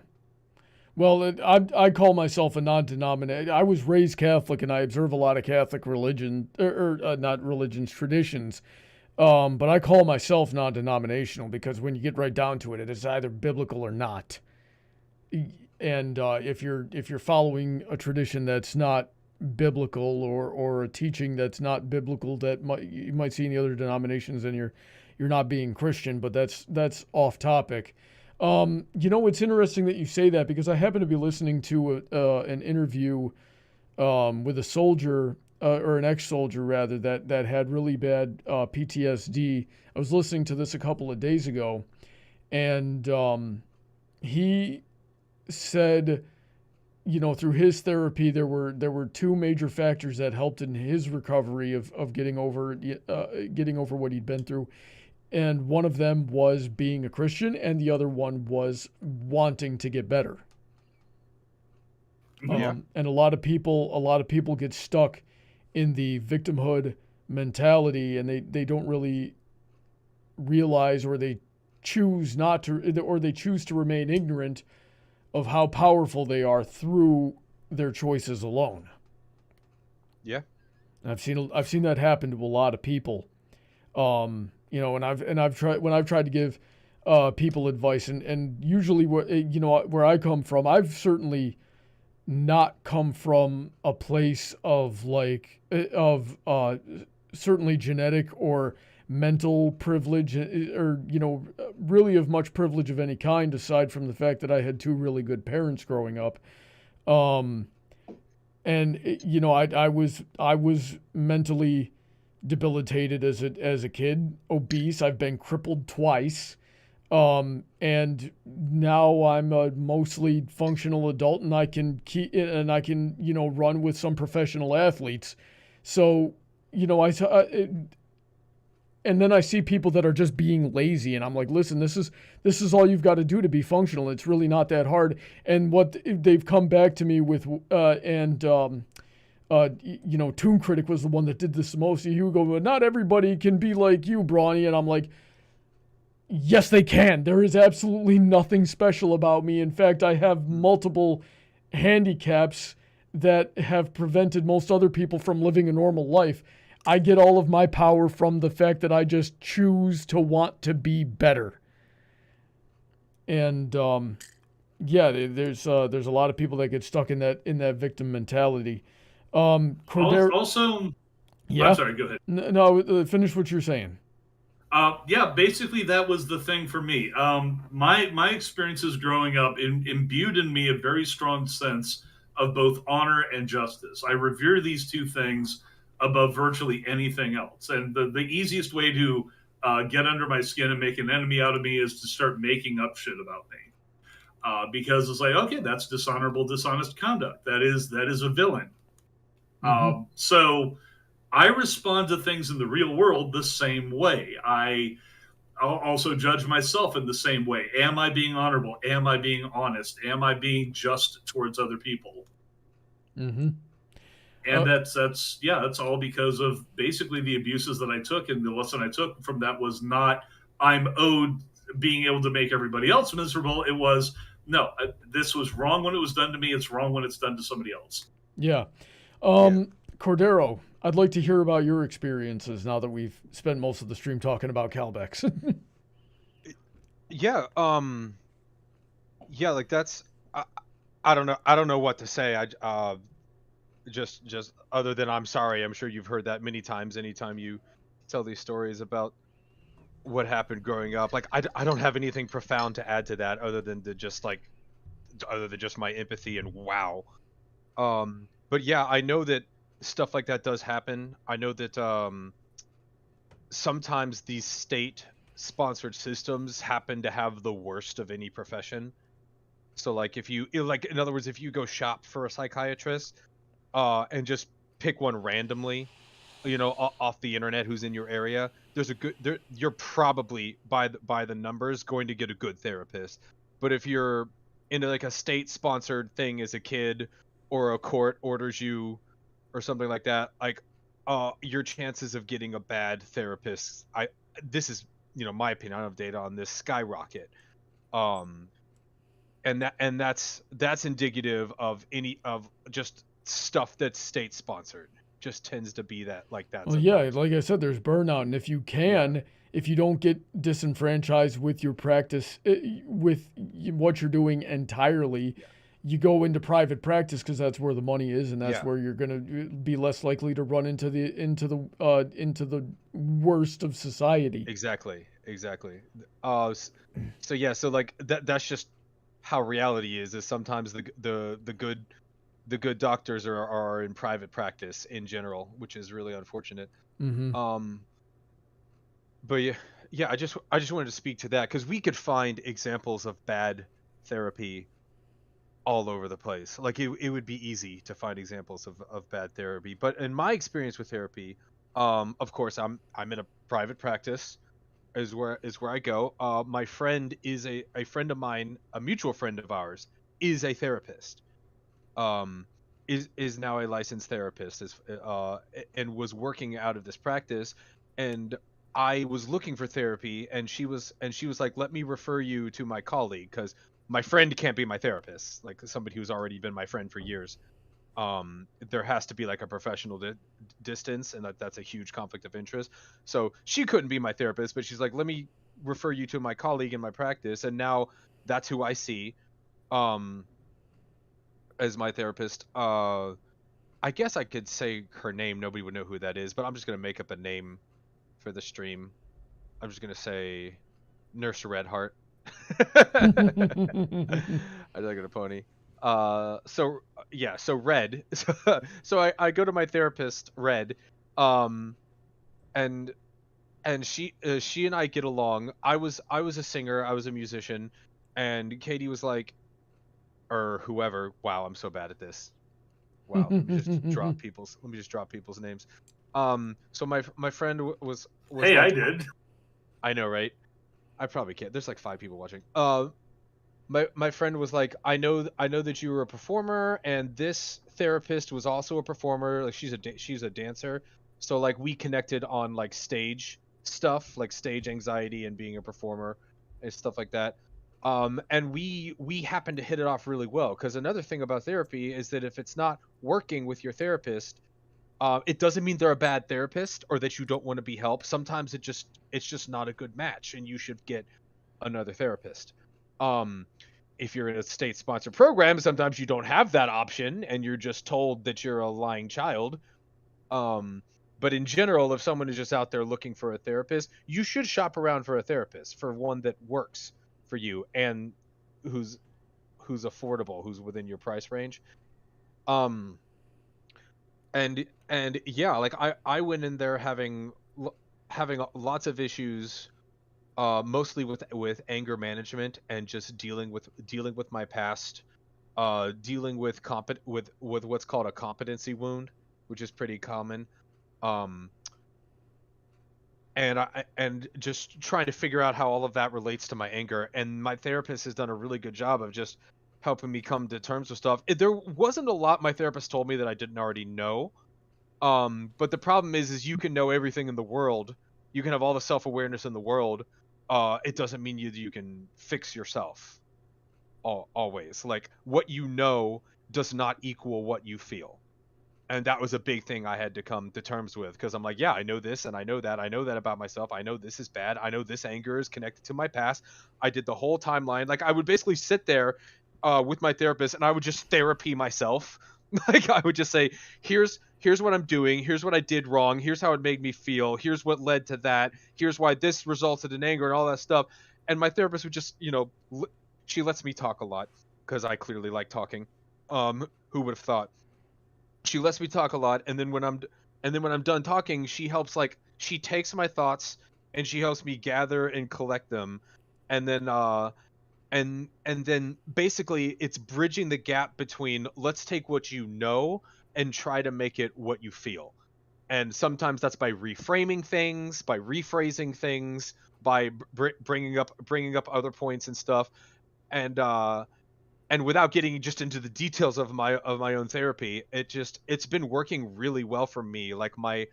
Well, I call myself a non-denominational. I was raised Catholic, and I observe a lot of Catholic religion, not religions, traditions. But I call myself non-denominational because when you get right down to it, it is either biblical or not. And if you're following a tradition that's not biblical or a teaching that's not biblical that you might see in the other denominations, then you're not being Christian. But that's off topic. It's interesting that you say that because I happen to be listening to an interview with a soldier or an ex-soldier rather that had really bad PTSD. I was listening to this a couple of days ago, and he said, through his therapy, there were 2 major factors that helped in his recovery of getting over what he'd been through. And one of them was being a Christian, and the other one was wanting to get better. Yeah. And a lot of people get stuck in the victimhood mentality, and they don't really realize, or they choose not to, or they choose to remain ignorant of how powerful they are through their choices alone. Yeah. I've seen that happen to a lot of people. You know, and I've tried to give people advice, and usually where I come from, I've certainly not come from a place of certainly genetic or mental privilege, or really of much privilege of any kind, aside from the fact that I had two really good parents growing up. And I was mentally debilitated as a kid, obese. I've been crippled twice. And now I'm a mostly functional adult, and I can run with some professional athletes. So, and then I see people that are just being lazy, and I'm like, listen, this is all you've got to do to be functional. It's really not that hard. And what they've come back to me with, Toon Critic was the one that did this the most. He would go, well, not everybody can be like you, Brawny. And I'm like, yes, they can. There is absolutely nothing special about me. In fact, I have multiple handicaps that have prevented most other people from living a normal life. I get all of my power from the fact that I just choose to want to be better. And there's a lot of people that get stuck in that victim mentality. Cordero, also, yeah. I'm sorry, go ahead. No, finish what you're saying. Basically that was the thing for me. My experiences growing up imbued in me a very strong sense of both honor and justice. I revere these two things above virtually anything else. And the easiest way to get under my skin and make an enemy out of me is to start making up shit about me. Because it's like, okay, that's dishonorable, dishonest conduct. That is a villain. Mm-hmm. So I respond to things in the real world the same way. I'll also judge myself in the same way. Am I being honorable? Am I being honest? Am I being just towards other people? Mm-hmm. And that's all because of basically the abuses that I took, and the lesson I took from that was not I'm owed being able to make everybody else miserable. It was, no, this was wrong when it was done to me. It's wrong when it's done to somebody else. Yeah. Cordero, I'd like to hear about your experiences now that we've spent most of the stream talking about Calbecks. Like that's I don't know what to say. Just other than I'm sorry. I'm sure you've heard that many times anytime you tell these stories about what happened growing up. Like I don't have anything profound to add to that other than just my empathy and wow. But yeah, I know that stuff like that does happen. I know that sometimes these state-sponsored systems happen to have the worst of any profession. So like in other words, if you go shop for a psychiatrist and just pick one randomly, off the internet who's in your area, you're probably by the numbers going to get a good therapist. But if you're into like a state-sponsored thing as a kid, or a court orders you or something like that, like your chances of getting a bad therapist, this is my opinion, I don't have data on this, skyrocket. And that's indicative of just stuff that's state sponsored. Just tends to be that like that. Well, yeah, like I said, there's burnout, and if you don't get disenfranchised with your practice, with what you're doing entirely, you go into private practice because that's where the money is, and that's where you're going to be less likely to run into the worst of society. Exactly. So like that's just how reality is sometimes the good doctors are in private practice in general, which is really unfortunate. Mm-hmm. But I just wanted to speak to that because we could find examples of bad therapy all over the place. Like it would be easy to find examples of bad therapy. But in my experience with therapy, of course I'm in a private practice, where I go. My friend is a friend of mine, a mutual friend of ours, is a therapist. Is now a licensed therapist, and was working out of this practice, and I was looking for therapy, and she was like, let me refer you to my colleague, because my friend can't be my therapist, like somebody who's already been my friend for years. There has to be like a professional distance, and that's a huge conflict of interest. So she couldn't be my therapist, but she's like, let me refer you to my colleague in my practice, and now that's who I see as my therapist. I guess I could say her name, nobody would know who that is, but I'm just gonna make up a name for the stream. I'm just gonna say Nurse Redheart. I like a pony. So Red. So I go to my therapist, Red, and she and I get along. I was a singer, I was a musician, and Katie was like, or whoever. Wow, I'm so bad at this. Wow, let me just drop people's names. So my friend was Hey, like, I did. I know, right? I probably can't. There's like 5 people watching. My friend was like, I know that you were a performer, and this therapist was also a performer. Like she's a dancer, so like we connected on like stage stuff, like stage anxiety and being a performer and stuff like that. And we happened to hit it off really well, because another thing about therapy is that if it's not working with your therapist, it doesn't mean they're a bad therapist or that you don't want to be helped. Sometimes it's just not a good match, and you should get another therapist. If you're in a state-sponsored program, sometimes you don't have that option, and you're just told that you're a lying child. But in general, if someone is just out there looking for a therapist, you should shop around for a therapist, for one that works for you and who's affordable, who's within your price range. And yeah, like I went in there having lots of issues, mostly with anger management and just dealing with my past, dealing with what's called a competency wound, which is pretty common. And just trying to figure out how all of that relates to my anger. And my therapist has done a really good job of just helping me come to terms with stuff. There wasn't a lot my therapist told me that I didn't already know. But the problem is you can know everything in the world. You can have all the self-awareness in the world. It doesn't mean you can fix yourself. Always. Like, what you know does not equal what you feel. And that was a big thing I had to come to terms with, because I'm like, yeah, I know this and I know that about myself. I know this is bad. I know this anger is connected to my past. I did the whole timeline. Like, I would basically sit there with my therapist, and I would just therapy myself. Like, I would just say, here's what I'm doing. Here's what I did wrong. Here's how it made me feel. Here's what led to that. Here's why this resulted in anger and all that stuff. And my therapist would just, she lets me talk a lot because I clearly like talking. Who would have thought? She lets me talk a lot, and then when I'm done talking, she takes my thoughts and she helps me gather and collect them, and then and then basically it's bridging the gap between, let's take what you know and try to make it what you feel. And sometimes that's by reframing things, by rephrasing things, by bringing up other points and stuff. And without getting just into the details of my own therapy, it's been working really well for me. Like my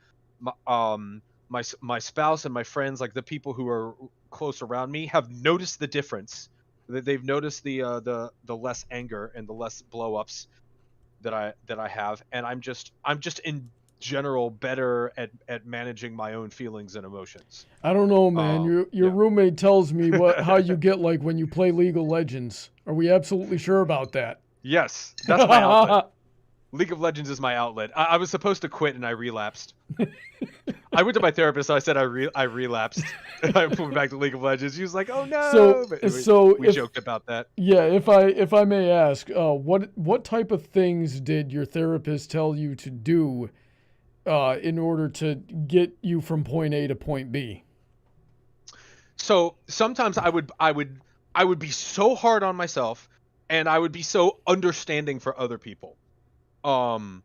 spouse and my friends, like the people who are close around me, have noticed the difference. They've noticed the less anger and the less blow-ups that I have, and I'm just in general better at managing my own feelings and emotions. I don't know, man. Your roommate tells me how you get like when you play League of Legends. Are we absolutely sure about that? Yes, that's my outlet. League of Legends is my outlet. I was supposed to quit and I relapsed. I went to my therapist. I said I relapsed. I went back to League of Legends. He was like, "Oh no!" We joked about that. Yeah, if I may ask, what type of things did your therapist tell you to do in order to get you from point A to point B? So sometimes I would be so hard on myself, and I would be so understanding for other people. And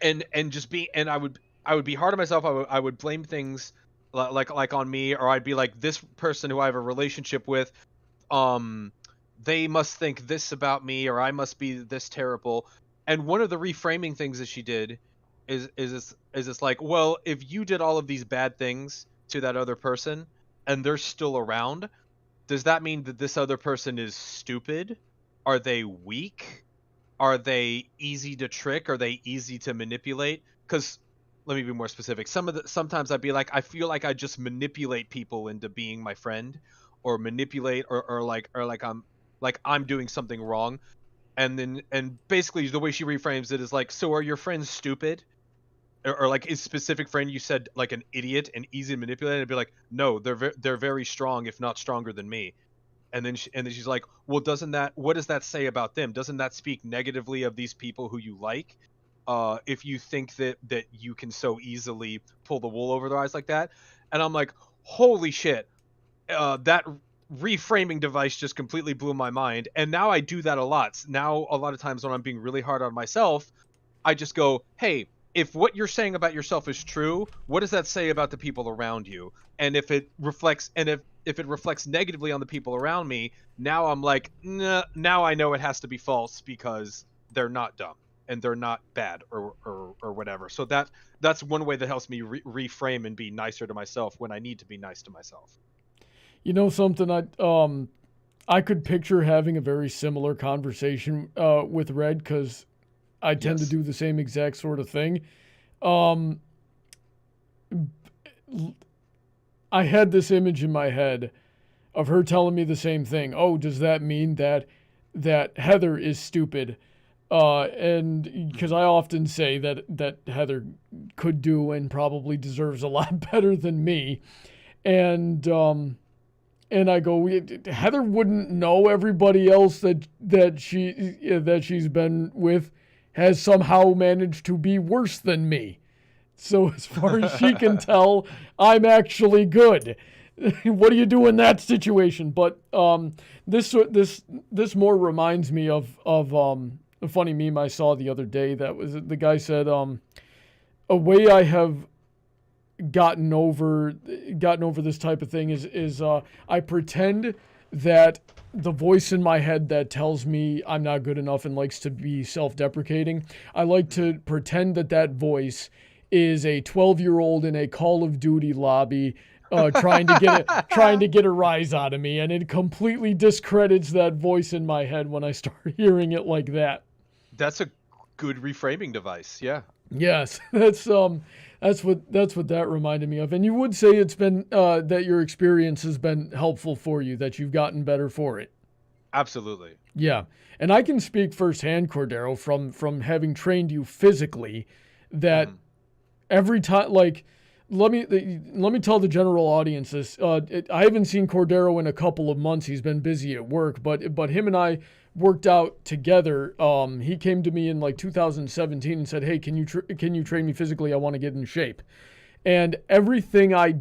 I would be hard on myself. I would blame things like on me, or I'd be like, this person who I have a relationship with, they must think this about me, or I must be this terrible. And one of the reframing things that she did is this like, well, if you did all of these bad things to that other person and they're still around, does that mean that this other person is stupid? Are they weak? Are they easy to trick? Are they easy to manipulate? Because let me be more specific. Sometimes I'd be like, I feel like I just manipulate people into being my friend, or manipulate, or like I'm doing something wrong. And basically the way she reframes it is like, so are your friends stupid? Or like, is specific friend you said like an idiot and easy to manipulate? And be like, no, they're very strong, if not stronger than me. And then she's like, well, what does that say about them? Doesn't that speak negatively of these people who you like? If you think that you can so easily pull the wool over their eyes like that. And I'm like, holy shit, that reframing device just completely blew my mind. And now I do that a lot. Now, a lot of times when I'm being really hard on myself, I just go, hey, if what you're saying about yourself is true, what does that say about the people around you? And if it reflects, if it reflects negatively on the people around me, now I'm like, nah, now I know it has to be false, because they're not dumb and they're not bad or whatever. So that's one way that helps me reframe and be nicer to myself when I need to be nice to myself. You know something, I could picture having a very similar conversation with Red, because I tend to do the same exact sort of thing. I had this image in my head of her telling me the same thing. Oh, does that mean that Heather is stupid? And because I often say that Heather could do and probably deserves a lot better than me. And I go, Heather wouldn't know everybody else that she's been with has somehow managed to be worse than me. So as far as she can tell, I'm actually good. What do you do in that situation? But this more reminds me of a funny meme I saw the other day. That was, the guy said, a way I have gotten over this type of thing is I pretend that the voice in my head that tells me I'm not good enough and likes to be self-deprecating, I like to pretend that voice is a 12-year-old in a Call of Duty lobby trying to get a rise out of me, and it completely discredits that voice in my head when I start hearing it like that. That's a good reframing device. Yeah. Yes, that's what that reminded me of. And you would say it's been that your experience has been helpful for you, that you've gotten better for it. Absolutely. Yeah, and I can speak firsthand, Cordero, from having trained you physically, that every time, like, let me tell the general audience this. I haven't seen Cordero in a couple of months. He's been busy at work, but him and I worked out together. He came to me in like 2017 and said, "Hey, can you train me physically? I want to get in shape." And everything I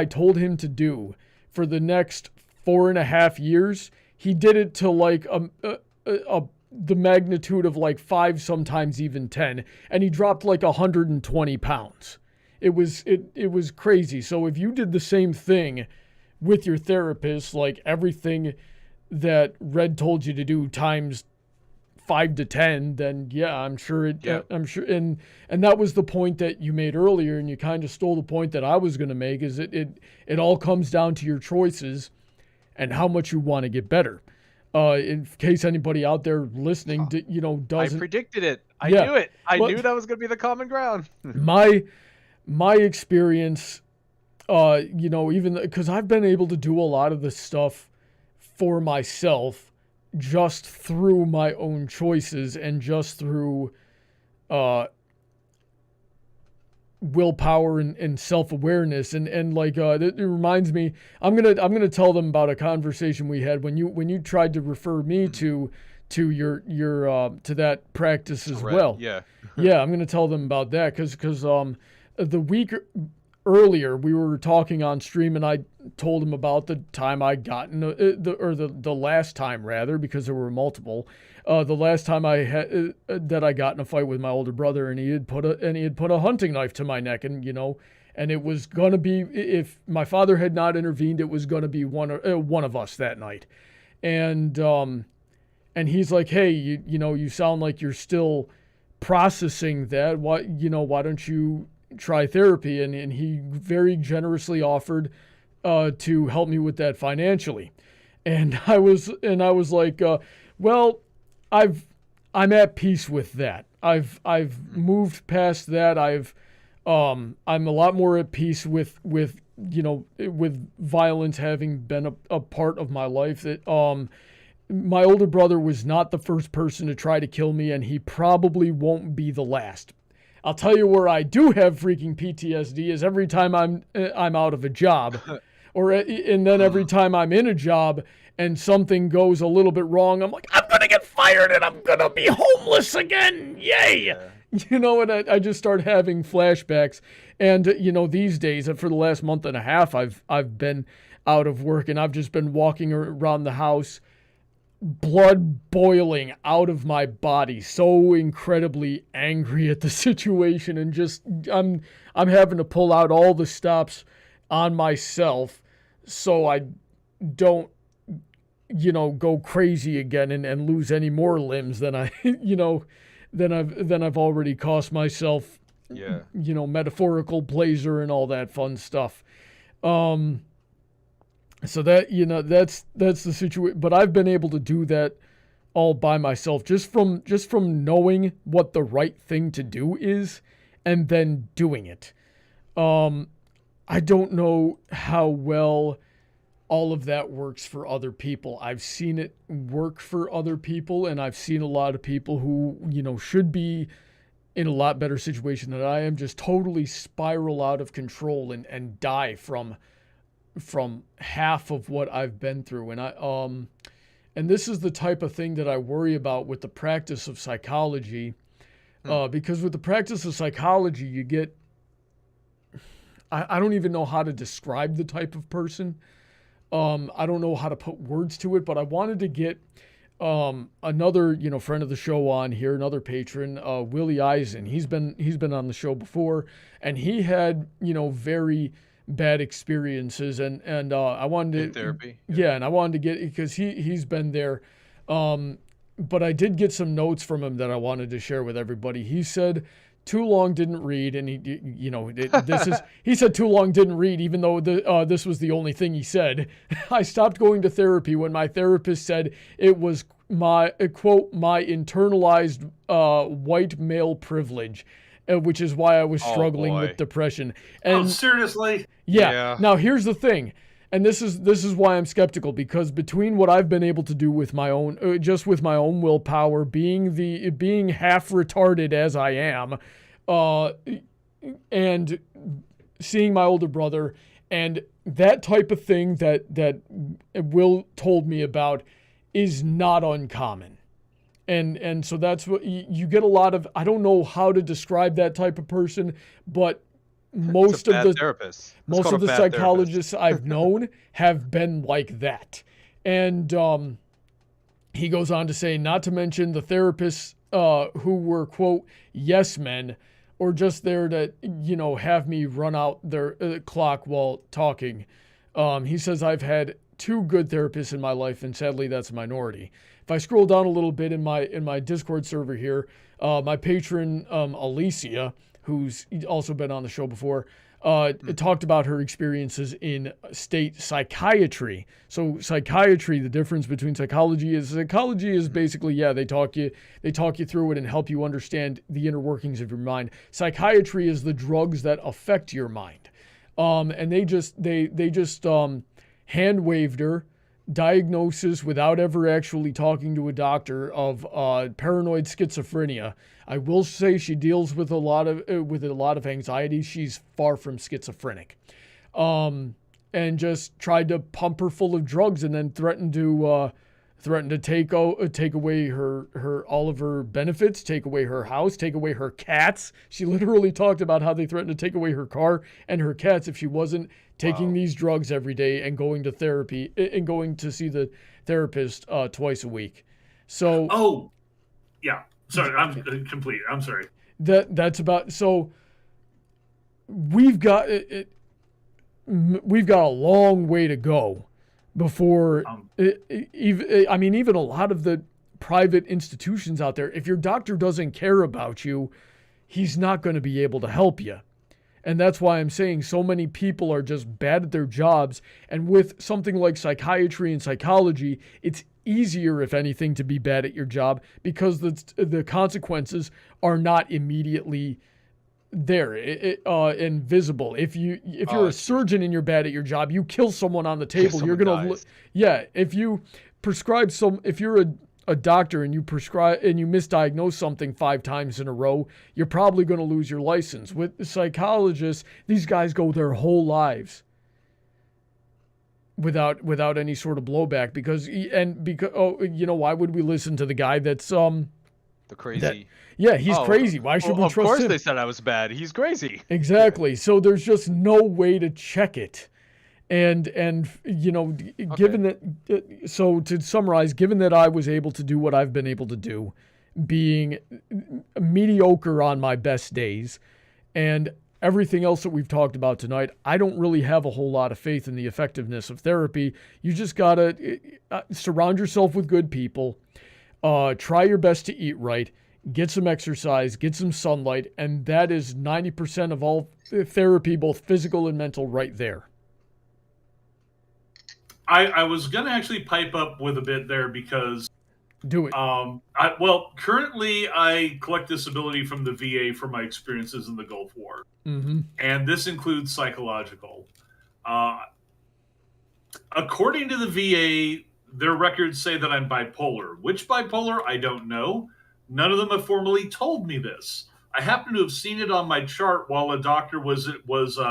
told him to do for the next 4.5 years, he did it to like the magnitude of like 5, sometimes even 10, and he dropped like 120 pounds. It was crazy. So if you did the same thing with your therapist, like everything that Red told you to do times 5 to 10, then yeah, I'm sure. I'm sure. And that was the point that you made earlier, and you kind of stole the point that I was going to make. Is it all comes down to your choices and how much you want to get better. In case anybody out there listening, doesn't. I predicted it. I knew it. I knew that was going to be the common ground. My experience, even because I've been able to do a lot of this stuff for myself just through my own choices and just through willpower and self-awareness, and like it reminds me, I'm gonna tell them about a conversation we had when you tried to refer me to your to that practice as well. Yeah. Yeah, I'm gonna tell them about that because the week earlier we were talking on stream, and I told him about the time I got in the last time, rather, because there were multiple. The last time I got in a fight with my older brother, and he had put a hunting knife to my neck, and And it was going to be, if my father had not intervened, it was going to be one of us that night. And he's like, hey, you sound like you're still processing that. Why don't you try therapy? And he very generously offered to help me with that financially. And I was like, well, I'm at peace with that. I've moved past that. I'm a lot more at peace with violence having been a part of my life. That my older brother was not the first person to try to kill me, and he probably won't be the last. I'll tell you where I do have freaking PTSD is every time I'm out of a job, and then every time I'm in a job and something goes a little bit wrong, I'm like, I'm gonna get fired and I'm gonna be homeless again. Yay! Yeah. And I just start having flashbacks. And these days, for the last month and a half, I've been out of work and I've just been walking around the house, blood boiling out of my body, so incredibly angry at the situation, and just I'm having to pull out all the stops on myself so I don't go crazy again and lose any more limbs than I than I've already cost myself. Yeah. Metaphorical pleasure and all that fun stuff. So that that's the situation. But I've been able to do that all by myself, just from knowing what the right thing to do is and then doing it. I don't know how well all of that works for other people. I've seen it work for other people, and I've seen a lot of people who, should be in a lot better situation than I am, just totally spiral out of control and die from half of what I've been through. And and this is the type of thing that I worry about with the practice of psychology, because with the practice of psychology, you get, I don't even know how to describe the type of person. I don't know how to put words to it, but I wanted to get another friend of the show on here, another patron, Willie Eisen. He's been on the show before, and he had very bad experiences, and I wanted to therapy. Yeah, and I wanted to get, because he's been there. But I did get some notes from him that I wanted to share with everybody. He said too long didn't read, and he said too long didn't read, even though this was the only thing he said. I stopped going to therapy when my therapist said it was my, quote, my internalized white male privilege, which is why I was struggling with depression. And seriously? Yeah. Now here's the thing. And this is why I'm skeptical, because between what I've been able to do with my own, just with my own willpower, being half retarded as I am, and seeing my older brother, and that type of thing that Will told me about is not uncommon. And so that's what you get a lot of. I don't know how to describe that type of person, but most of the psychologists I've known have been like that. And he goes on to say, not to mention the therapists who were, quote, yes men, or just there to, have me run out their clock while talking. He says, I've had 2 good therapists in my life, and sadly that's a minority. If I scroll down a little bit in my Discord server here, my patron, Alicia, who's also been on the show before, talked about her experiences in state psychiatry. So psychiatry, the difference between psychology is basically, they talk you through it and help you understand the inner workings of your mind. Psychiatry is the drugs that affect your mind. And they just hand waved her diagnosis without ever actually talking to a doctor of paranoid schizophrenia. I will say she deals with a lot of anxiety. She's far from schizophrenic, and just tried to pump her full of drugs, and then threatened to take away her all of her benefits, take away her house, take away her cats. She literally talked about how they threatened to take away her car and her cats if she wasn't taking these drugs every day and going to therapy and going to see the therapist twice a week. So sorry, I'm complete. I'm sorry. That's about, so we've got we've got a long way to go before even a lot of the private institutions out there, if your doctor doesn't care about you, he's not going to be able to help you. And that's why I'm saying so many people are just bad at their jobs. And with something like psychiatry and psychology, it's easier, if anything, to be bad at your job because the consequences are not immediately there and visible. If you're a surgeon and you're bad at your job, you kill someone on the table, you're gonna if you prescribe if you're a doctor and you prescribe and you misdiagnose something 5 times in a row, you're probably going to lose your license. With psychologists, these guys go their whole lives without any sort of blowback because why would we listen to the guy that's the crazy? He's crazy. Why should we trust him? Of course they said I was bad. He's crazy. Exactly. So there's just no way to check it. And given that, so to summarize, given that I was able to do what I've been able to do, being mediocre on my best days, and everything else that we've talked about tonight, I don't really have a whole lot of faith in the effectiveness of therapy. You just gotta surround yourself with good people, try your best to eat right, get some exercise, get some sunlight, and that is 90% of all therapy, both physical and mental, right there. I was going to actually pipe up with a bit there because... Do it. Currently I collect disability from the VA for my experiences in the Gulf War. Mm-hmm. And this includes psychological. According to the VA, their records say that I'm bipolar. Which bipolar, I don't know. None of them have formally told me this. I happen to have seen it on my chart while a doctor was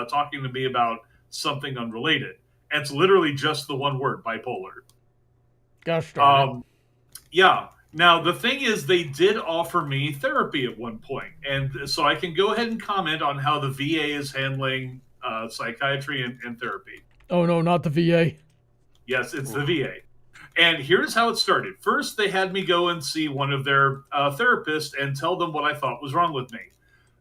talking to me about something unrelated. And it's literally just the one word, bipolar. Gosh darn it. Yeah. Now, the thing is, they did offer me therapy at one point. And so I can go ahead and comment on how the VA is handling psychiatry and therapy. Oh, no, not the VA. Yes, it's the VA. And here's how it started. First, they had me go and see one of their therapists and tell them what I thought was wrong with me.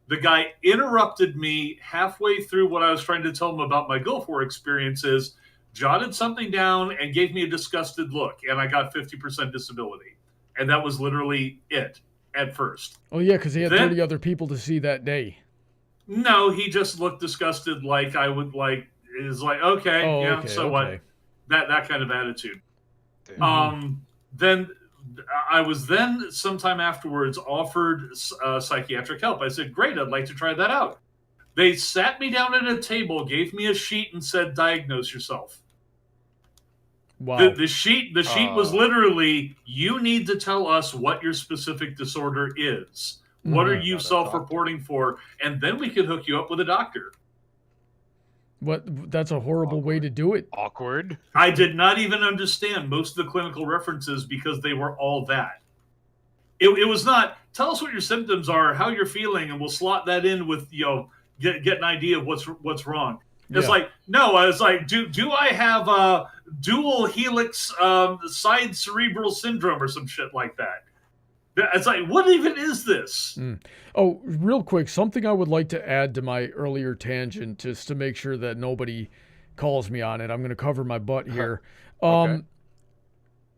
The guy interrupted me halfway through what I was trying to tell him about my Gulf War experiences, jotted something down, and gave me a disgusted look, and I got 50% disability. And that was literally it at first. Oh, yeah, because he had 30 other people to see that day. No, he just looked disgusted like I would like, okay, so what? That kind of attitude. Then I was sometime afterwards offered psychiatric help. I said, great, I'd like to try that out. They sat me down at a table, gave me a sheet, and said, diagnose yourself. Wow. The sheet was literally, you need to tell us what your specific disorder is. What are you self-reporting for? And then we can hook you up with a doctor. That's a horrible way to do it. Awkward. I did not even understand most of the clinical references because they were all that. It was not, tell us what your symptoms are, how you're feeling, and we'll slot that in with, get an idea of what's wrong. It's like, no, I was like, do I have a dual helix side cerebral syndrome or some shit like that? It's like, what even is this? Oh, real quick, something I would like to add to my earlier tangent just to make sure that nobody calls me on it. I'm going to cover my butt here. Okay.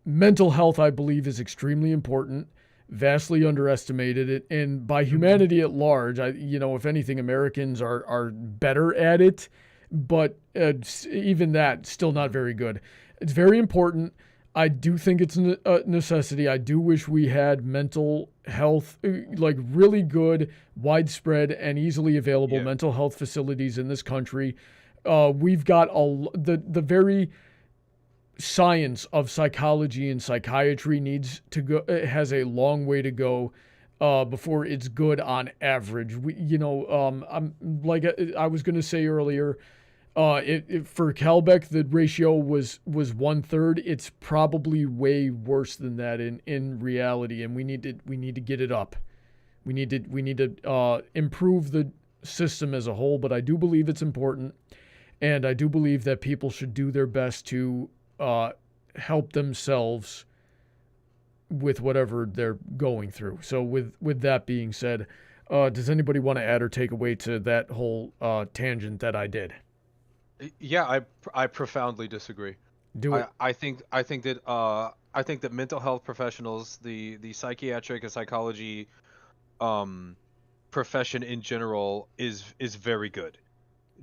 Mental health, I believe, is extremely important, vastly underestimated, and by humanity at large. If anything, Americans are better at it, but even that, still not very good. It's very important. I do think it's a necessity. I do wish we had mental health, like really good, widespread, and easily available mental health facilities in this country. We've got the very science of psychology and psychiatry has a long way to go before it's good on average. I'm like I was going to say earlier. For Calbeck, the ratio was 1/3. It's probably way worse than that in reality, and we need to get it up. We need to improve the system as a whole. But I do believe it's important, and I do believe that people should do their best to help themselves with whatever they're going through. So with that being said, Does anybody want to add or take away to that whole tangent that I did? Yeah, I profoundly disagree. Do it. I think that mental health professionals, the psychiatric and psychology profession in general is very good.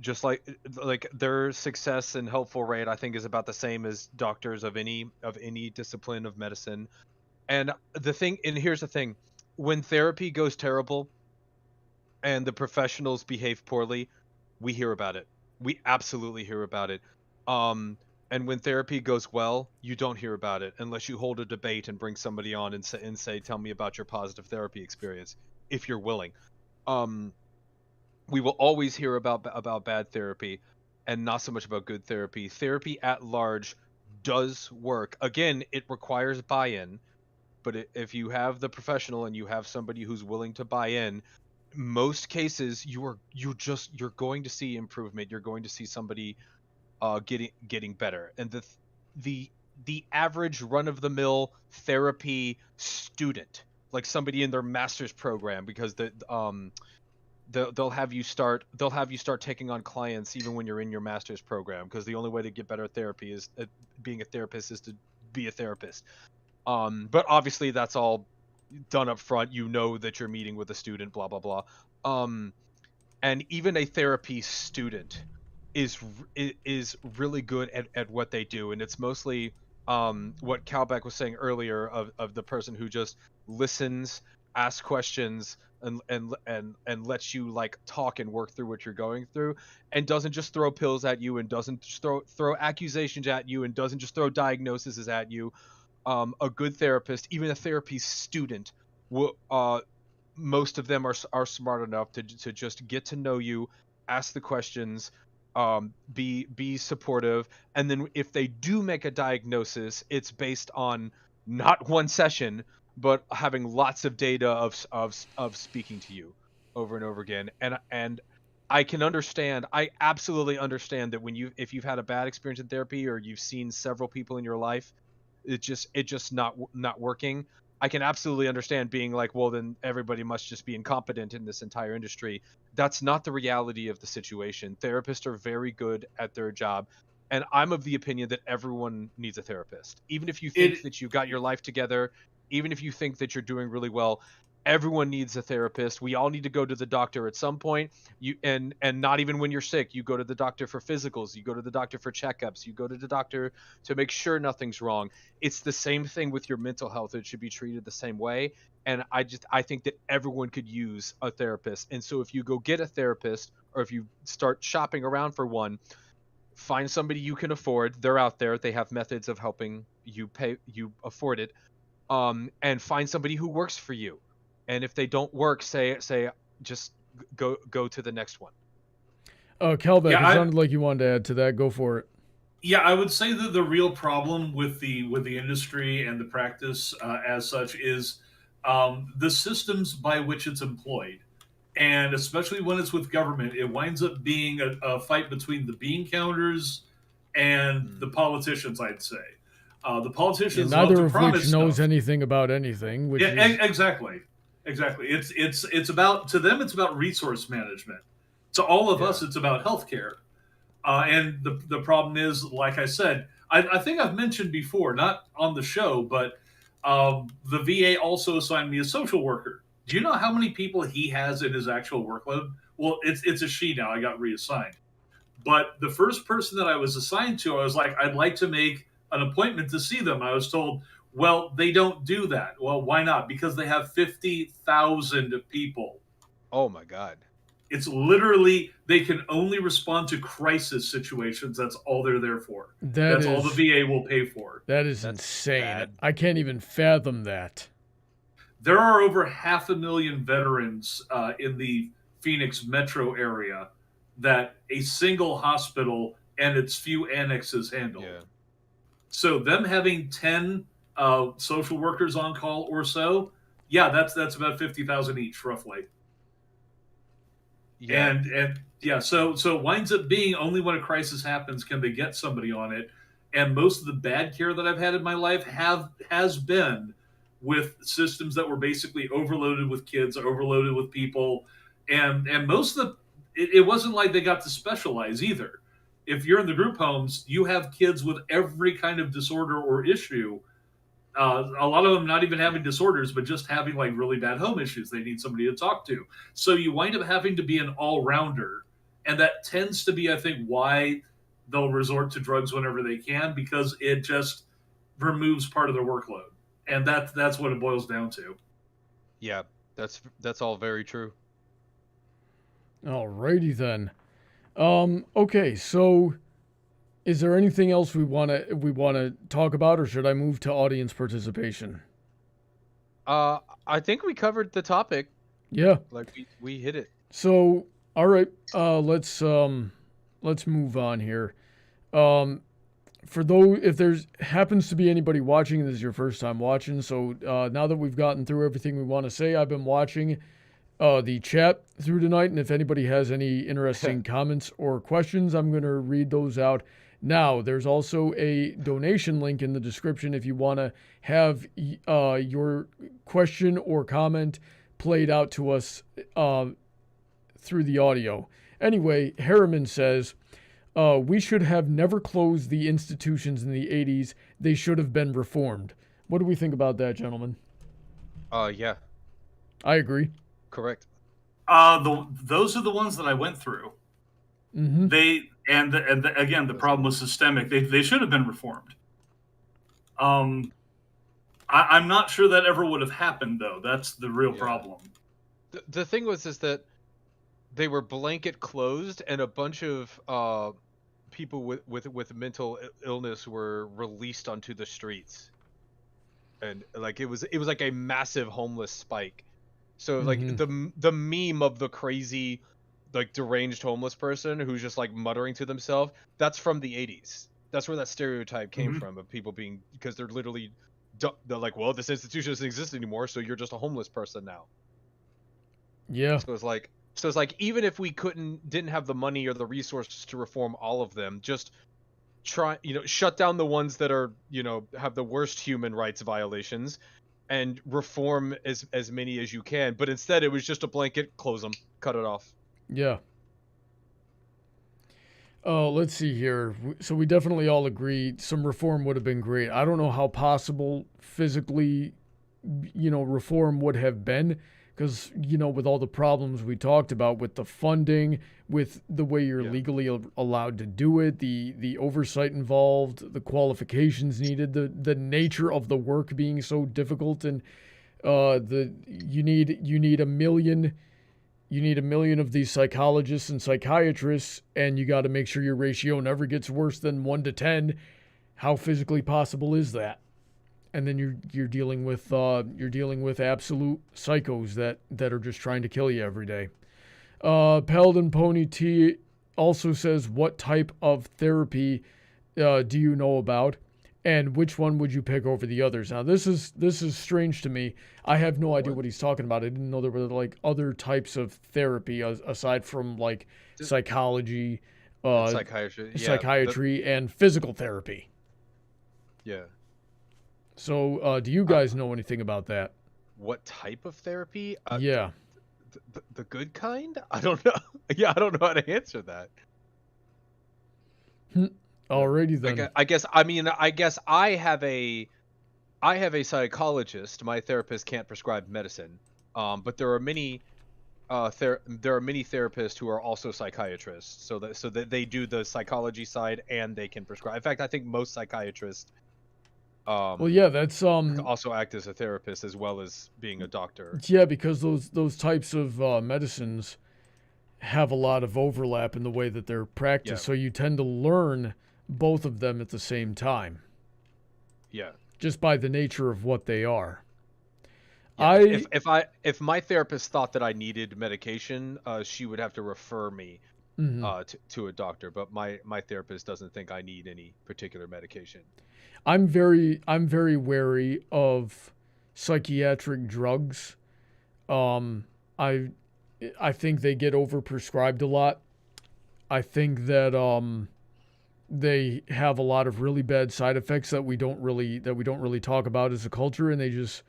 Just like their success and helpful rate, I think, is about the same as doctors of any discipline of medicine. And here's the thing, when therapy goes terrible and the professionals behave poorly, we hear about it. We absolutely hear about it. And when therapy goes well, you don't hear about it unless you hold a debate and bring somebody on and say, tell me about your positive therapy experience, if you're willing. We will always hear about bad therapy and not so much about good therapy. Therapy at large does work. Again, it requires buy-in, but if you have the professional and you have somebody who's willing to buy in, most cases you're going to see improvement. You're going to see somebody getting better. And the average run-of-the-mill therapy student, like somebody in their master's program, because they'll have you start taking on clients even when you're in your master's program, because the only way to get better at therapy is being a therapist is to be a therapist. But obviously that's all done up front. You know that you're meeting with a student, blah blah blah. And even a therapy student is really good at what they do, and it's mostly what Calbeck was saying earlier of the person who just listens, asks questions, and lets you like talk and work through what you're going through, and doesn't just throw pills at you, and doesn't just throw accusations at you, and doesn't just throw diagnoses at you. A good therapist, even a therapy student, will most of them are smart enough to just get to know you, ask the questions, be supportive, and then if they do make a diagnosis, it's based on not one session, but having lots of data of speaking to you over and over again. And I absolutely understand that if you've had a bad experience in therapy, or you've seen several people in your life, it just not working. I can absolutely understand being like, well, then everybody must just be incompetent in this entire industry. That's not the reality of the situation. Therapists are very good at their job, and I'm of the opinion that everyone needs a therapist. Even if you think that you've got your life together, even if you think that you're doing really well, everyone needs a therapist. We all need to go to the doctor at some point. And not even when you're sick. You go to the doctor for physicals, you go to the doctor for checkups, you go to the doctor to make sure nothing's wrong. It's the same thing with your mental health. It should be treated the same way. And I think that everyone could use a therapist. And so if you go get a therapist, or if you start shopping around for one, find somebody you can afford. They're out there. They have methods of helping you afford it. And find somebody who works for you. And if they don't work, say just go to the next one. Calbeck, it sounded like you wanted to add to that. Go for it. Yeah, I would say that the real problem with the industry and the practice as such is the systems by which it's employed, and especially when it's with government, it winds up being a fight between the bean counters and the politicians. I'd say the politicians, neither of which knows anything about anything. Which exactly. It's about, to them, it's about resource management. To all of us, it's about healthcare. And the problem is, like I said, I think I've mentioned before, not on the show, but the VA also assigned me a social worker. Do you know how many people he has in his actual workload? Well, it's a she now. I got reassigned. But the first person that I was assigned to, I was like, I'd like to make an appointment to see them. I was told, well, they don't do that. Well, why not? Because they have 50,000 people. Oh my God. It's literally, they can only respond to crisis situations. That's all they're there for. That's all the VA will pay for. That's insane. Bad. I can't even fathom that. There are over 500,000 veterans in the Phoenix metro area that a single hospital and its few annexes handle. Yeah. So them having 10 social workers on call or so, yeah, that's about 50,000 each, roughly. Yeah. And yeah, so it winds up being only when a crisis happens can they get somebody on it. And most of the bad care that I've had in my life has been with systems that were basically overloaded with kids, overloaded with people, and most of it wasn't like they got to specialize either. If you're in the group homes, you have kids with every kind of disorder or issue. A lot of them not even having disorders, but just having like really bad home issues. They need somebody to talk to. So you wind up having to be an all-rounder. And that tends to be, I think, why they'll resort to drugs whenever they can, because it just removes part of their workload. And that's what it boils down to. Yeah, that's all very true. Alrighty then. Okay, so is there anything else we wanna talk about, or should I move to audience participation? I think we covered the topic. Yeah. Like we hit it. So, all right, let's move on here. For those, if there's happens to be anybody watching, this is your first time watching. So now that we've gotten through everything we want to say, I've been watching the chat through tonight, and if anybody has any interesting comments or questions, I'm going to read those out now. There's also a donation link in the description if you want to have your question or comment played out to us through the audio. Anyway, Harriman says, we should have never closed the institutions in the 80s. They should have been reformed. What do we think about that, gentlemen? Yeah. I agree. Correct. Those are the ones that I went through. Mm-hmm. Again, the problem was systemic. They should have been reformed. I'm not sure that ever would have happened, though. That's the real problem. The thing is that they were blanket closed, and a bunch of people with mental illness were released onto the streets, and like it was like a massive homeless spike. So like the meme of the crazy, like deranged homeless person who's just like muttering to themselves, that's from the 80s. That's where that stereotype came from, of people being, because they're like, well, this institution doesn't exist anymore, so you're just a homeless person now. Yeah. So it's like even if we didn't have the money or the resources to reform all of them, just shut down the ones that are, have the worst human rights violations, and reform as many as you can. But instead, it was just a blanket, close them, cut it off. Yeah. Let's see here. So we definitely all agree some reform would have been great. I don't know how possible physically, reform would have been, because, with all the problems we talked about with the funding, with the way you're legally allowed to do it, the oversight involved, the qualifications needed, the nature of the work being so difficult, and you need a million of these psychologists and psychiatrists, and you got to make sure your ratio never gets worse than 1 to 10. How physically possible is that? And then you're dealing with absolute psychos that are just trying to kill you every day. Paladin Pony T also says, what type of therapy do you know about, and which one would you pick over the others? Now this is strange to me. I have no idea what he's talking about. I didn't know there were like other types of therapy aside from like psychology, psychiatry, and physical therapy. Yeah. So, do you guys know anything about that? What type of therapy? Yeah. The good kind? I don't know. Yeah, I don't know how to answer that. Alrighty then. I guess I have a psychologist. My therapist can't prescribe medicine. But there are many therapists who are also psychiatrists. So that they do the psychology side and they can prescribe. In fact, I think most psychiatrists that's also act as a therapist as well as being a doctor. Yeah, because those types of medicines have a lot of overlap in the way that they're practiced, so you tend to learn both of them at the same time. Yeah. Just by the nature of what they are. Yeah, if my therapist thought that I needed medication, she would have to refer me to a doctor, but my therapist doesn't think I need any particular medication. I'm very wary of psychiatric drugs. I think they get overprescribed a lot. I think that they have a lot of really bad side effects that we don't really talk about as a culture, and they just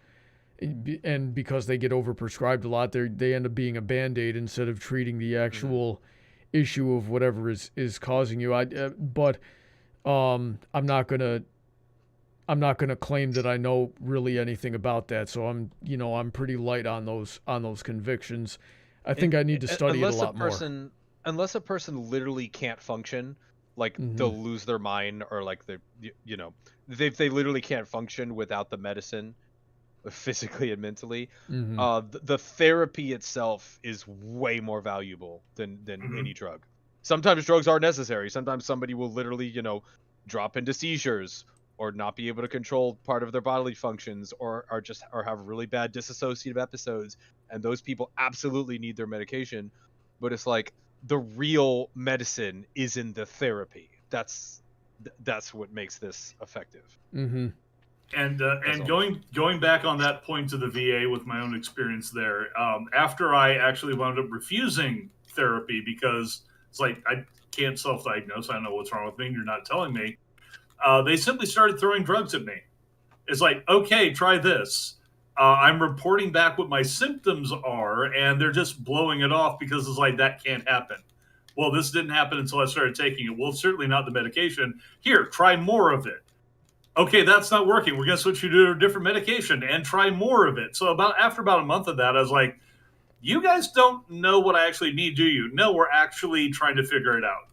and because they get overprescribed a lot, they end up being a band-aid instead of treating the actual issue of whatever is causing you. But I'm not gonna claim that I know really anything about that. So I'm pretty light on those convictions. I think I need to study it a lot more. Unless a person literally can't function, like they'll lose their mind, or like they literally can't function without the medicine, physically and mentally. The therapy itself is way more valuable than any drug. Sometimes drugs are necessary. Sometimes somebody will literally, drop into seizures, or not be able to control part of their bodily functions, or have really bad dissociative episodes, and those people absolutely need their medication. But it's like the real medicine is in the therapy. That's what makes this effective. And going back on that point to the VA with my own experience there, after I actually wound up refusing therapy because it's like I can't self-diagnose, I don't know what's wrong with me, and you're not telling me. They simply started throwing drugs at me. It's like, okay, try this. I'm reporting back what my symptoms are, and they're just blowing it off because it's like, that can't happen. Well, this didn't happen until I started taking it. Well, certainly not the medication. Here, try more of it. Okay, that's not working. We're going to switch you to a different medication and try more of it. So after about a month of that, I was like, you guys don't know what I actually need, do you? No, we're actually trying to figure it out.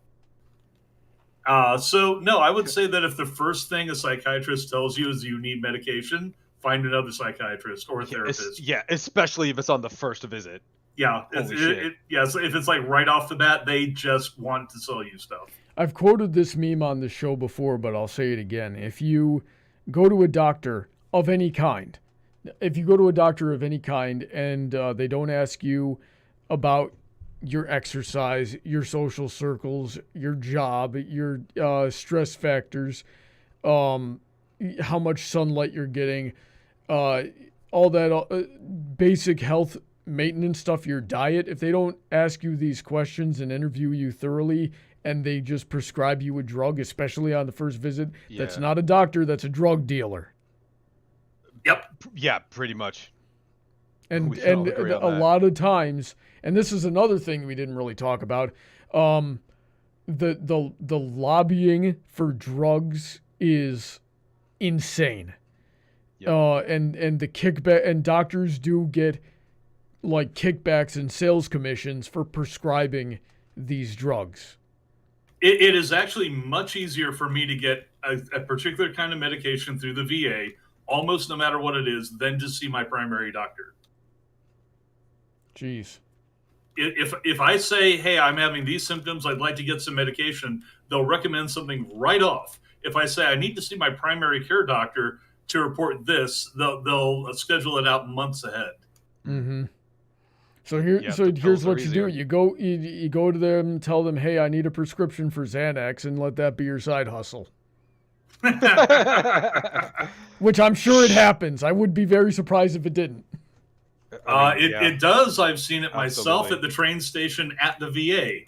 So, no, I would say that if the first thing a psychiatrist tells you is you need medication, find another psychiatrist or a therapist. Especially if it's on the first visit. Yeah, so if it's like right off the bat, they just want to sell you stuff. I've quoted this meme on the show before, but I'll say it again. If you go to a doctor of any kind, and they don't ask you about your exercise, your social circles, your job, your stress factors, how much sunlight you're getting, all that basic health maintenance stuff, your diet, if they don't ask you these questions and interview you thoroughly, and they just prescribe you a drug, especially on the first visit, that's not a doctor, that's a drug dealer. Yep. Yeah, pretty much. And a lot of times, and this is another thing we didn't really talk about, the lobbying for drugs is insane. Yep. And the kickback, and doctors do get like kickbacks and sales commissions for prescribing these drugs. It is actually much easier for me to get a particular kind of medication through the VA, almost no matter what it is, than to see my primary doctor. Jeez. If I say, hey, I'm having these symptoms, I'd like to get some medication, they'll recommend something right off. If I say I need to see my primary care doctor to report this, they'll schedule it out months ahead. Mm-hmm. So here's what you do. You go to them, tell them, hey, I need a prescription for Xanax, and let that be your side hustle. Which I'm sure it happens. I would be very surprised if it didn't. It does. I've seen it myself at the train station at the VA.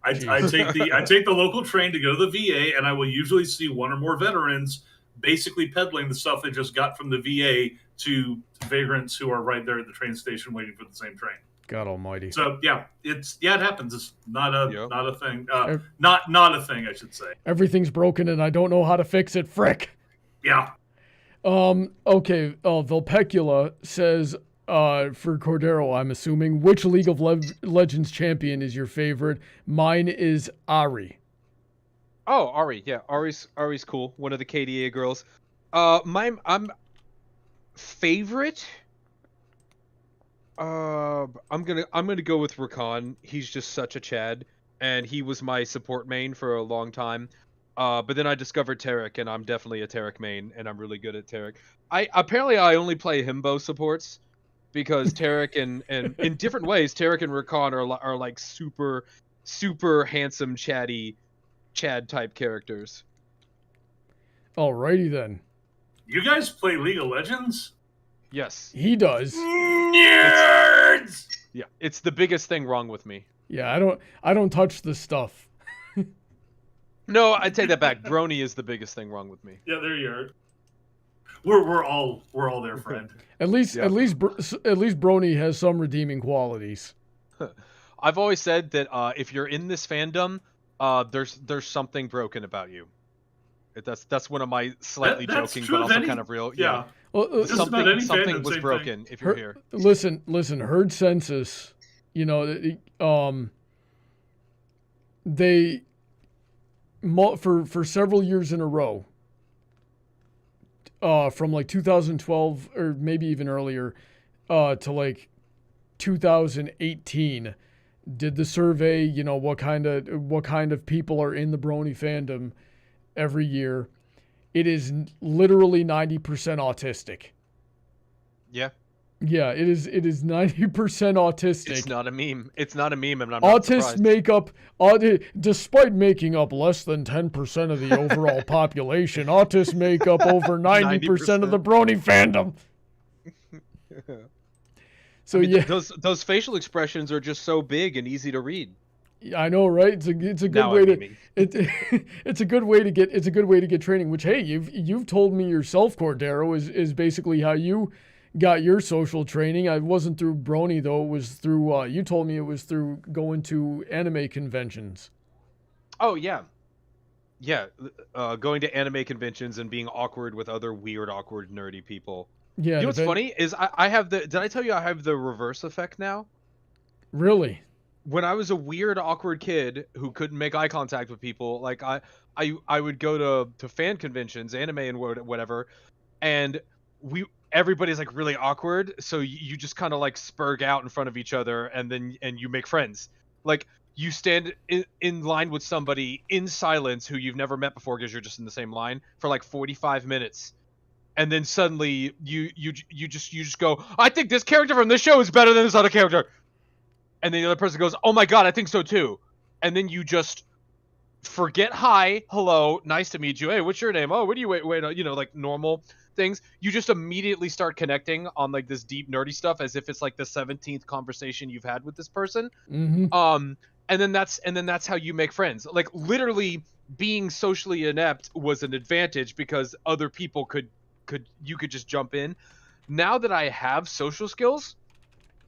I take the local train to go to the VA, and I will usually see one or more veterans basically peddling the stuff they just got from the VA to vagrants who are right there at the train station waiting for the same train. God almighty. So it happens. It's not a thing. Not a thing, I should say. Everything's broken and I don't know how to fix it. Frick. Yeah. Okay. Vulpecula says, for Cordero, I'm assuming, which League of Legends champion is your favorite? Mine is Ahri. Oh, Ahri. Yeah, Ahri's cool. One of the KDA girls. I'm favorite. I'm gonna go with Rein-Kun. He's just such a Chad, and he was my support main for a long time. But then I discovered Taric, and I'm definitely a Taric main, and I'm really good at Taric. I only play himbo supports because Taric and in different ways, Taric and Rein-Kun are like super handsome, chatty, Chad type characters. Alrighty then. You guys play League of Legends? Yes. He does. Nerds! It's the biggest thing wrong with me. Yeah, I don't touch this stuff. No, I take that back. Brony is the biggest thing wrong with me. Yeah, there you are. We're all there, friend. At least Brony has some redeeming qualities. I've always said that if you're in this fandom, there's something broken about you. That's one of my slightly joking but also kind of real. Yeah. Well, something fandom, was broken if you're here. Listen. Herd census. They for several years in a row. From like 2012 or maybe even earlier, to like 2018, did the survey. What kind of people are in the Brony fandom every year. It is literally 90% autistic. Yeah. Yeah, it is 90% autistic. It's not a meme, and I'm not surprised. Despite making up less than 10% of the overall population, autists make up over 90% of the Brony fandom. So those facial expressions are just so big and easy to read. I know, right? It's a good way to it's a good way to get training. Which, hey, you've told me yourself, Cordero, is basically how you got your social training. It wasn't through Brony though. It was through you told me it was through going to anime conventions. Oh yeah, going to anime conventions and being awkward with other weird, awkward, nerdy people. Yeah. You know what's funny is I have the. Did I tell you I have the reverse effect now? Really? When I was a weird, awkward kid who couldn't make eye contact with people, like I would go to fan conventions, anime and whatever, and everybody's like really awkward, so you just kind of like spurg out in front of each other, and you make friends. Like you stand in line with somebody in silence who you've never met before because you're just in the same line for like 45 minutes. And then suddenly you just go, I think this character from this show is better than this other character. And then the other person goes, oh my god, I think so too. And then you just forget hi, hello, nice to meet you. Hey, what's your name? Oh, where do you wait? Like normal things. You just immediately start connecting on like this deep nerdy stuff as if it's like the 17th conversation you've had with this person. Mm-hmm. And then that's how you make friends. Like literally being socially inept was an advantage because other people could just jump in. Now that I have social skills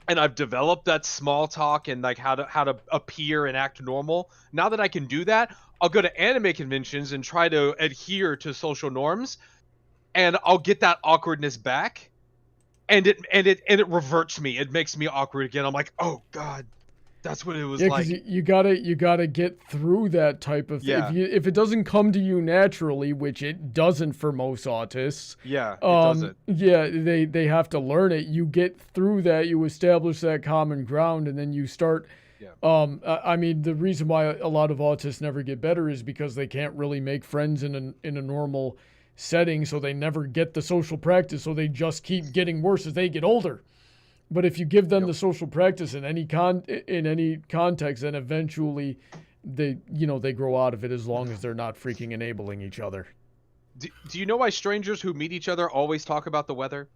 and I've developed that small talk and like how to appear and act normal, now that I can do that, I'll go to anime conventions and try to adhere to social norms, and I'll get that awkwardness back, and it reverts me. It makes me awkward again. I'm like, oh god, that's what it was like. Yeah, because you gotta get through that type of thing. Yeah. If it doesn't come to you naturally, which it doesn't for most autists. Yeah, it doesn't. Yeah, they have to learn it. You get through that, you establish that common ground, and then you start. Yeah. I mean, the reason why a lot of autists never get better is because they can't really make friends in a normal setting, so they never get the social practice, so they just keep getting worse as they get older. But if you give them the social practice in any context, then eventually they grow out of it, as long as they're not freaking enabling each other. Do you know why strangers who meet each other always talk about the weather?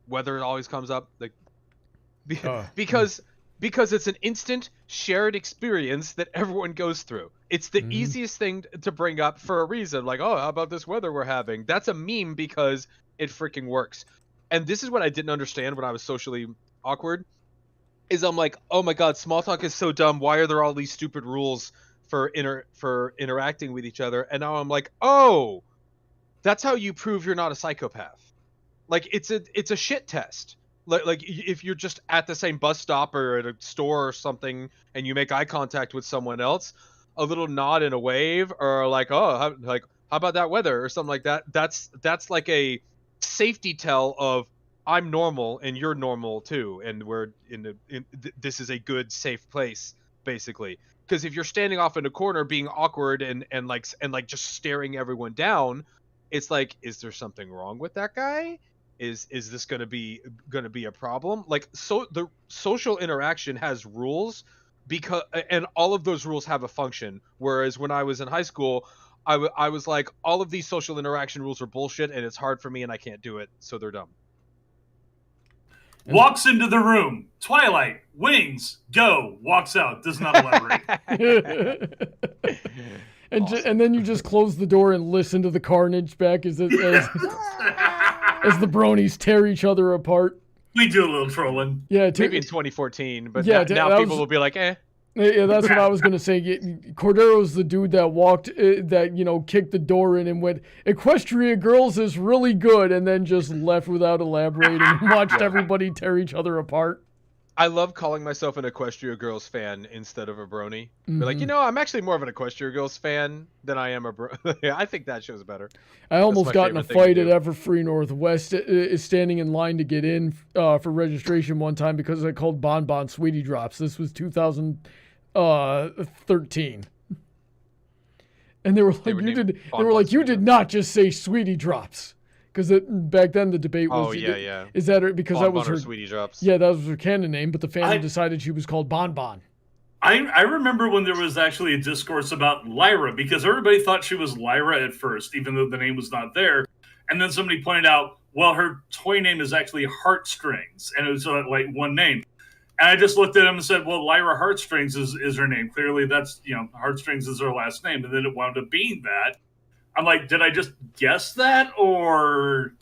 Weather always comes up, like because it's an instant shared experience that everyone goes through. It's the easiest thing to bring up for a reason. Like, oh, how about this weather we're having? That's a meme because it freaking works. And this is what I didn't understand when I was socially awkward, is I'm like, oh my god, small talk is so dumb. Why are there all these stupid rules for interacting with each other? And now I'm like, oh, that's how you prove you're not a psychopath. Like it's a shit test. Like if you're just at the same bus stop or at a store or something and you make eye contact with someone else, a little nod and a wave, or like, oh, how about that weather or something like that. That's like a safety tell of I'm normal and you're normal too, and we're this is a good safe place basically. Because if you're standing off in a corner being awkward and just staring everyone down, it's like, is there something wrong with that guy? Is this gonna be a problem? Like, so the social interaction has rules, and all of those rules have a function. Whereas when I was in high school, I was like, all of these social interaction rules are bullshit and it's hard for me and I can't do it, so they're dumb. Walks into the room. Twilight. Wings. Go. Walks out. Does not elaborate. And then you just close the door and listen to the carnage back as as the bronies tear each other apart. We do a little trolling. Yeah, maybe in 2014, but yeah, now people will be like, eh. Yeah, that's what I was gonna say. Cordero's the dude that walked, kicked the door in and went, "Equestria Girls is really good," and then just left without elaborating and watched everybody tear each other apart. I love calling myself an Equestria Girls fan instead of a Brony. Be like, I'm actually more of an Equestria Girls fan than I am a Brony. I think that show's better. I almost got in a fight at Everfree Northwest, standing in line to get in for registration one time because I called Bonbon Sweetie Drops. This was 2013. And they were like, you did not just say Sweetie Drops. Because back then the debate was, is that because that was her Sweetie Drops? Yeah, that was her canon name, but the fandom decided she was called Bonbon. I remember when there was actually a discourse about Lyra, because everybody thought she was Lyra at first, even though the name was not there. And then somebody pointed out, well, her toy name is actually Heartstrings, and it was like one name. And I just looked at him and said, well, Lyra Heartstrings is her name. Clearly that's, Heartstrings is her last name. And then it wound up being that. I'm like, did I just guess that, or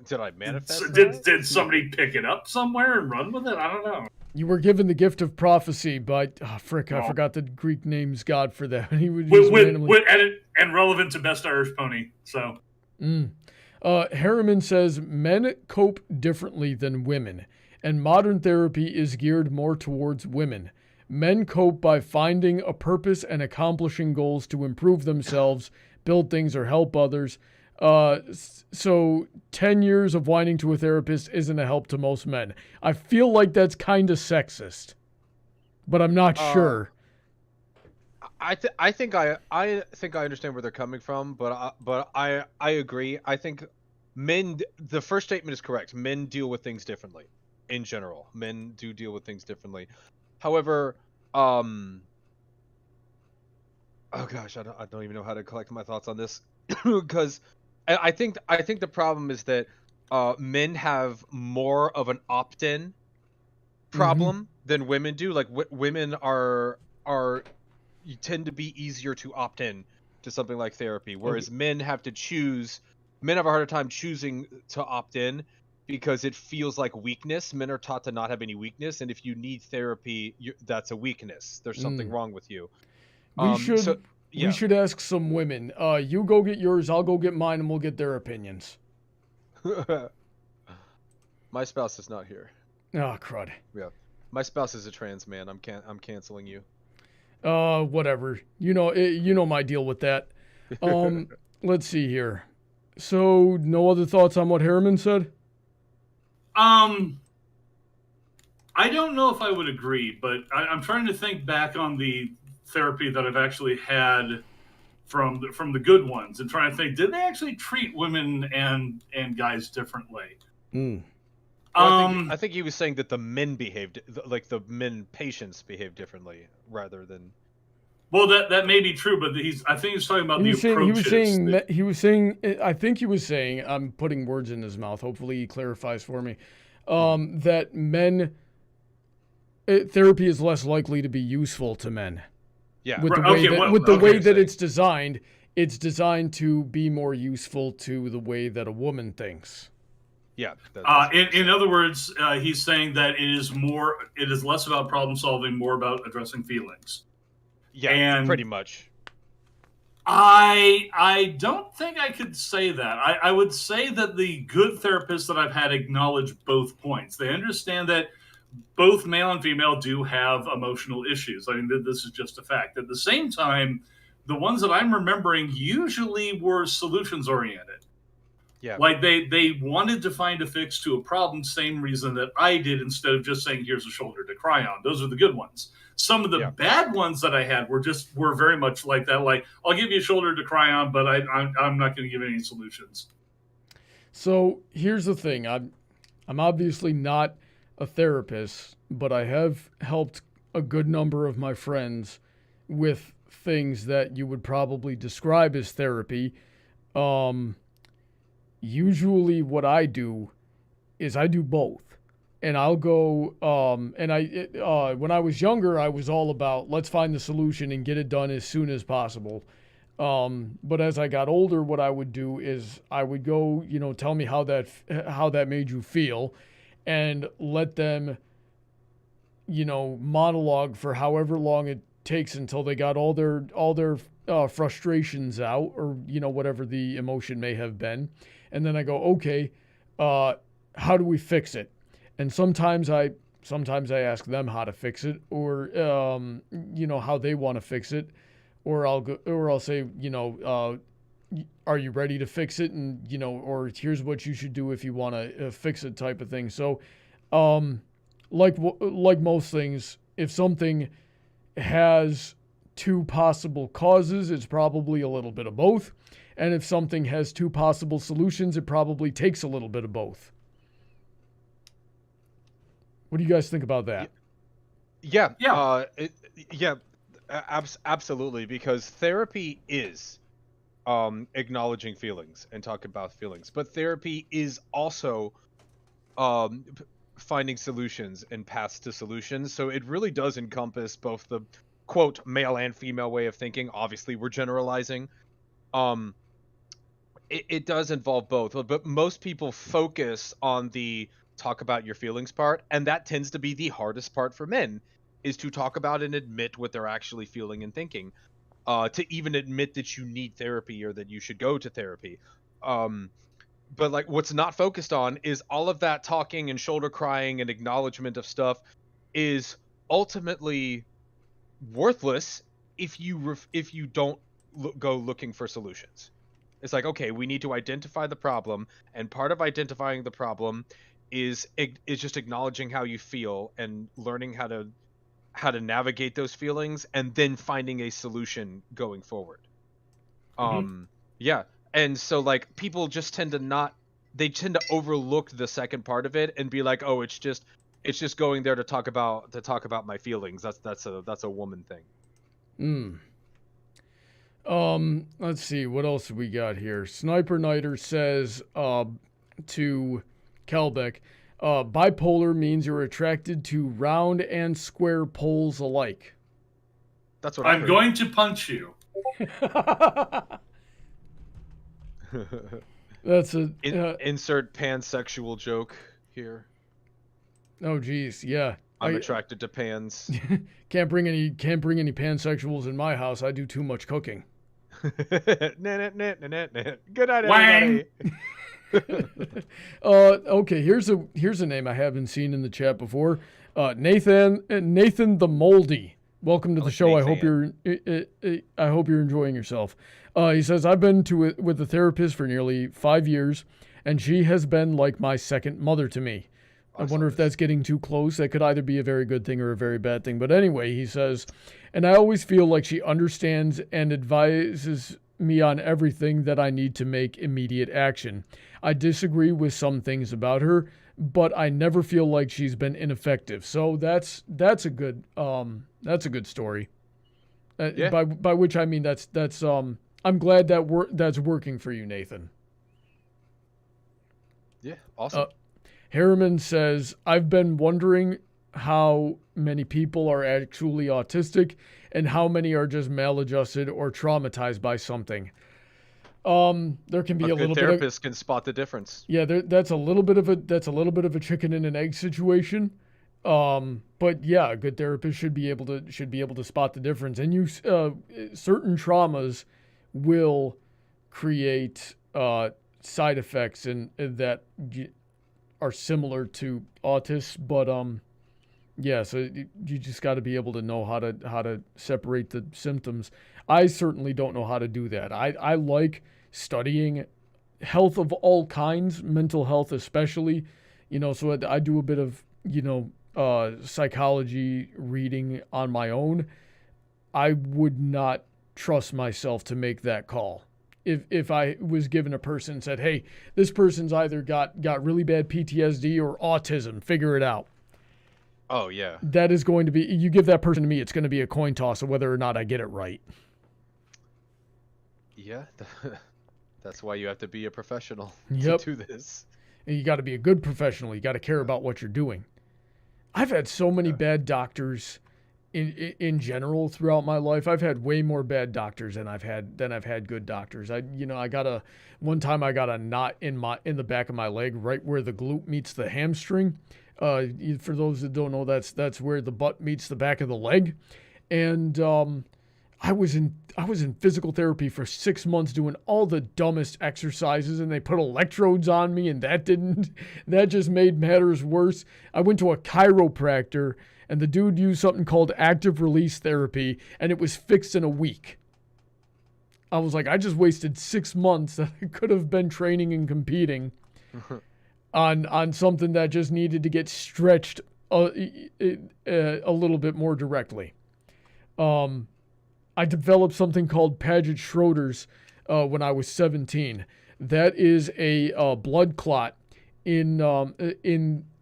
did I manifest? Did somebody pick it up somewhere and run with it? I don't know. You were given the gift of prophecy, but I forgot the Greek name's god for that. He would and relevant to Best Irish Pony. So, Harriman says men cope differently than women, and modern therapy is geared more towards women. Men cope by finding a purpose and accomplishing goals to improve themselves, build things, or help others. So 10 years of whining to a therapist isn't a help to most men. I feel like that's kind of sexist, but I'm not sure. I think I understand where they're coming from, but I agree. I think the first statement is correct. Men deal with things differently in general. Men do deal with things differently. However, oh gosh, I don't even know how to collect my thoughts on this because I think the problem is that men have more of an opt-in problem than women do. Like women are you tend to be easier to opt in to something like therapy, whereas men have to choose. Men have a harder time choosing to opt in because it feels like weakness. Men are taught to not have any weakness, and if you need therapy, that's a weakness. There's something wrong with you. We should ask some women. You go get yours, I'll go get mine, and we'll get their opinions. My spouse is not here. Oh, crud. Yeah, my spouse is a trans man. I'm canceling you. Whatever. You know my deal with that. Let's see here. So, no other thoughts on what Harriman said? I don't know if I would agree, but I'm trying to think back on the therapy that I've actually had from the good ones and trying to think, did they actually treat women and guys differently? I think he was saying that the men behaved like the men patients behaved differently rather than. Well, that may be true, but I think he's talking about the approaches. He was saying. I think he was saying. I'm putting words in his mouth. Hopefully, he clarifies for me. That men therapy is less likely to be useful to men. Yeah. With the way that it's designed to be more useful to the way that a woman thinks. Yeah. In other words, he's saying that it is less about problem solving, more about addressing feelings. Yeah, and pretty much. I don't think I could say that. I would say that the good therapists that I've had acknowledge both points. They understand that both male and female do have emotional issues. I mean, this is just a fact. At the same time, the ones that I'm remembering usually were solutions oriented. Yeah. Like they wanted to find a fix to a problem, same reason that I did, instead of just saying, here's a shoulder to cry on. Those are the good ones. Some of the bad ones that I had were very much like that. Like, I'll give you a shoulder to cry on, but I'm not going to give any solutions. So here's the thing. I'm obviously not a therapist, but I have helped a good number of my friends with things that you would probably describe as therapy. Usually what I do is I do both. And I'll go, when I was younger, I was all about, let's find the solution and get it done as soon as possible. But as I got older, what I would do is I would go, tell me how that made you feel, and let them, monologue for however long it takes until they got all their frustrations out, or whatever the emotion may have been, and then I go, okay, how do we fix it? And sometimes I ask them how to fix it, or how they want to fix it, or I'll say, are you ready to fix it? And or here's what you should do if you want to fix it, type of thing. So, like most things, if something has two possible causes, it's probably a little bit of both. And if something has two possible solutions, it probably takes a little bit of both. What do you guys think about that? Yeah. Absolutely. Because therapy is acknowledging feelings and talking about feelings. But therapy is also finding solutions and paths to solutions. So it really does encompass both the, quote, male and female way of thinking. Obviously, we're generalizing. It does involve both. But most people focus on the talk about your feelings part, and that tends to be the hardest part for men, is to talk about and admit what they're actually feeling and thinking, to even admit that you need therapy or that you should go to therapy. But like, what's not focused on is all of that talking and shoulder crying and acknowledgement of stuff is ultimately worthless if you don't go looking for solutions. It's like, okay, we need to identify the problem, and part of identifying the problem is just acknowledging how you feel and learning how to navigate those feelings, and then finding a solution going forward. Yeah. And so like, people just tend to overlook the second part of it and be like, oh, it's just going there to talk about my feelings. That's a woman thing. Let's see, what else we got here? Sniper Nighter says to Calbeck, bipolar means you're attracted to round and square poles alike. That's what I'm going to punch you. That's a insert pansexual joke here. Oh geez, yeah. I'm attracted to pans. Can't bring any pansexuals in my house. I do too much cooking. Good night, everybody. Okay, here's a name I haven't seen in the chat before. Nathan the Moldy. Welcome to the show. I hope you're enjoying yourself. He says, I've been with a therapist for nearly 5 years, and she has been like my second mother to me. I wonder if that's getting too close. That could either be a very good thing or a very bad thing. But anyway, he says, and I always feel like she understands and advises me on everything that I need to make immediate action. I disagree with some things about her, but I never feel like she's been ineffective. So that's a good story. Yeah. By which I mean that's I'm glad that's working for you, Nathan. Yeah, awesome. Harriman says, I've been wondering how many people are actually autistic and how many are just maladjusted or traumatized by something. There can be a little therapist can spot the difference. Yeah, that's a little bit of a chicken and an egg situation. But yeah, a good therapist should be able to spot the difference. And certain traumas will create side effects and that are similar to autists, but yeah, so you just got to be able to know how to separate the symptoms. I certainly don't know how to do that. I like studying health of all kinds, mental health especially, so I do a bit of, psychology reading on my own. I would not trust myself to make that call. If I was given a person and said, hey, this person's either got really bad PTSD or autism, figure it out. Oh, yeah. That is going to be, you give that person to me, it's going to be a coin toss of whether or not I get it right. Yeah, that's why you have to be a professional to do this. And you got to be a good professional. You got to care about what you're doing. I've had so many bad doctors in general throughout my life. I've had way more bad doctors than I've had good doctors. One time I got a knot in the back of my leg, right where the glute meets the hamstring. For those that don't know, that's where the butt meets the back of the leg. And I was in physical therapy for 6 months doing all the dumbest exercises, and they put electrodes on me, and that just made matters worse. I went to a chiropractor, and the dude used something called active release therapy, and it was fixed in a week. I was like, I just wasted 6 months that I could have been training and competing on something that just needed to get stretched a little bit more directly. I developed something called Paget-Schroeder's when I was 17. That is a blood clot in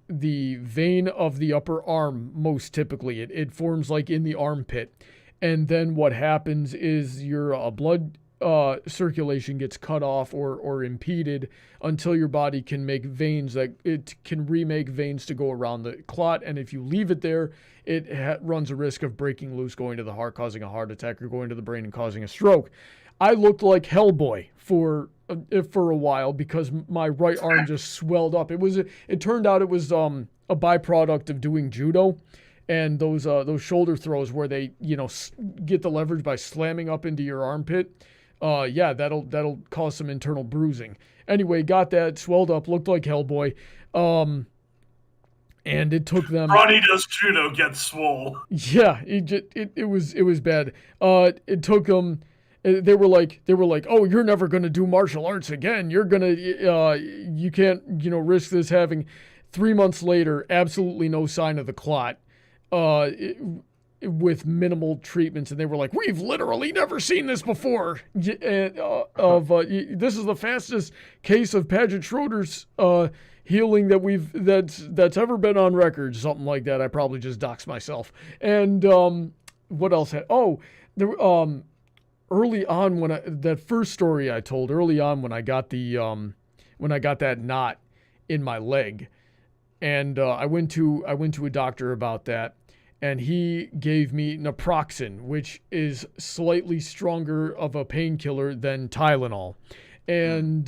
the vein of the upper arm, most typically. It forms like in the armpit. And then what happens is your blood circulation gets cut off or impeded until your body can make veins that it can remake veins to go around the clot. And if you leave it there, it runs a risk of breaking loose, going to the heart, causing a heart attack, or going to the brain and causing a stroke. I looked like Hellboy for a while because my right arm just swelled up. It turned out it was a byproduct of doing judo, and those shoulder throws where they get the leverage by slamming up into your armpit. That'll cause some internal bruising. Anyway, got that, swelled up, looked like Hellboy. And it took them. Brawny does judo, gets swole. Yeah, it was bad. It took them. They were like, oh, you're never gonna do martial arts again. You're gonna, you can't, risk this having. 3 months later, absolutely no sign of the clot. With minimal treatments, and they were like, we've literally never seen this before. This is the fastest case of Paget-Schroeder's healing that's ever been on record, something like that. I probably just doxed myself. And what else? Early on when that first story I told early on when I got that knot in my leg, and I went to a doctor about that. And he gave me naproxen, which is slightly stronger of a painkiller than Tylenol. And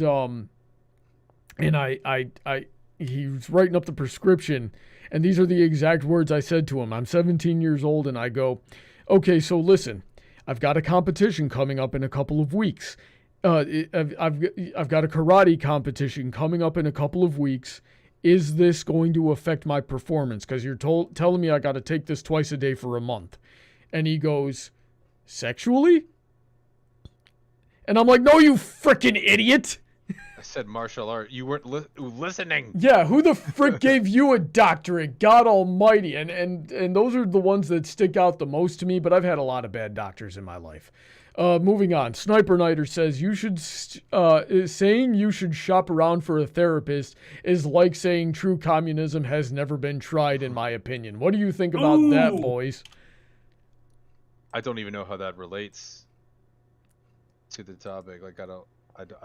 he was writing up the prescription, and these are the exact words I said to him. I'm 17 years old, and I go, okay, so listen, I've got a competition coming up in a couple of weeks. I've got a karate competition coming up in a couple of weeks. Is this going to affect my performance? Because you're telling me I got to take this twice a day for a month. And he goes, sexually? And I'm like, no, you freaking idiot. I said martial art. You weren't listening. Yeah, who the frick gave you a doctorate? God almighty. And those are the ones that stick out the most to me, but I've had a lot of bad doctors in my life. Moving on. Sniper Nighter says saying you should shop around for a therapist is like saying true communism has never been tried, in my opinion. What do you think about that, boys? I don't even know how that relates to the topic. Like I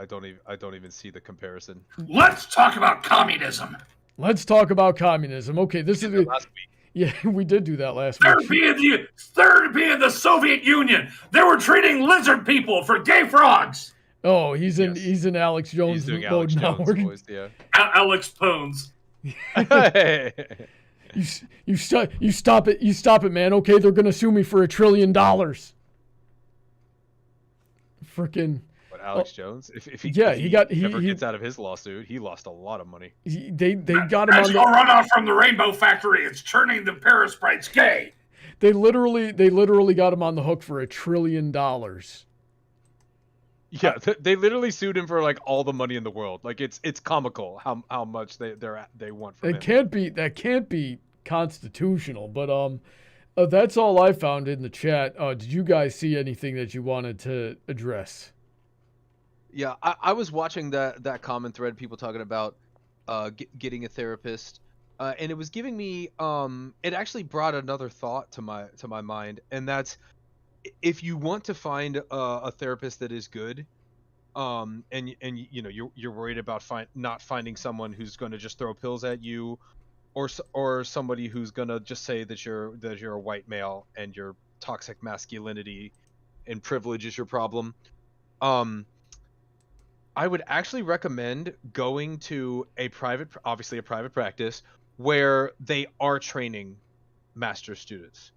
don't even see the comparison. Let's talk about communism. Let's talk about communism. Okay, this is last week. Yeah, we did do that last week. Therapy in the Soviet Union. They were treating lizard people for gay frogs. Oh, he's in Alex Jones doing mode Alex now. Jones voice, yeah. Alex Pones. You stop it, man. Okay, they're gonna sue me for $1 trillion. Frickin'. Alex Jones, if he ever gets out of his lawsuit, he lost a lot of money. They got him on the runoff from the Rainbow Factory. It's turning the Paris Sprites gay. They literally got him on the hook for $1 trillion. Yeah, they literally sued him for like all the money in the world. Like it's comical how much they want from him. That can't be constitutional. But that's all I found in the chat. Did you guys see anything that you wanted to address? Yeah, I was watching that comment thread, people talking about getting a therapist, and it was giving me it actually brought another thought to my mind, and that's if you want to find a therapist that is good, and you're worried about not finding someone who's going to just throw pills at you, or somebody who's gonna just say that you're a white male and your toxic masculinity and privilege is your problem. I would actually recommend going to obviously a private practice where they are training master students.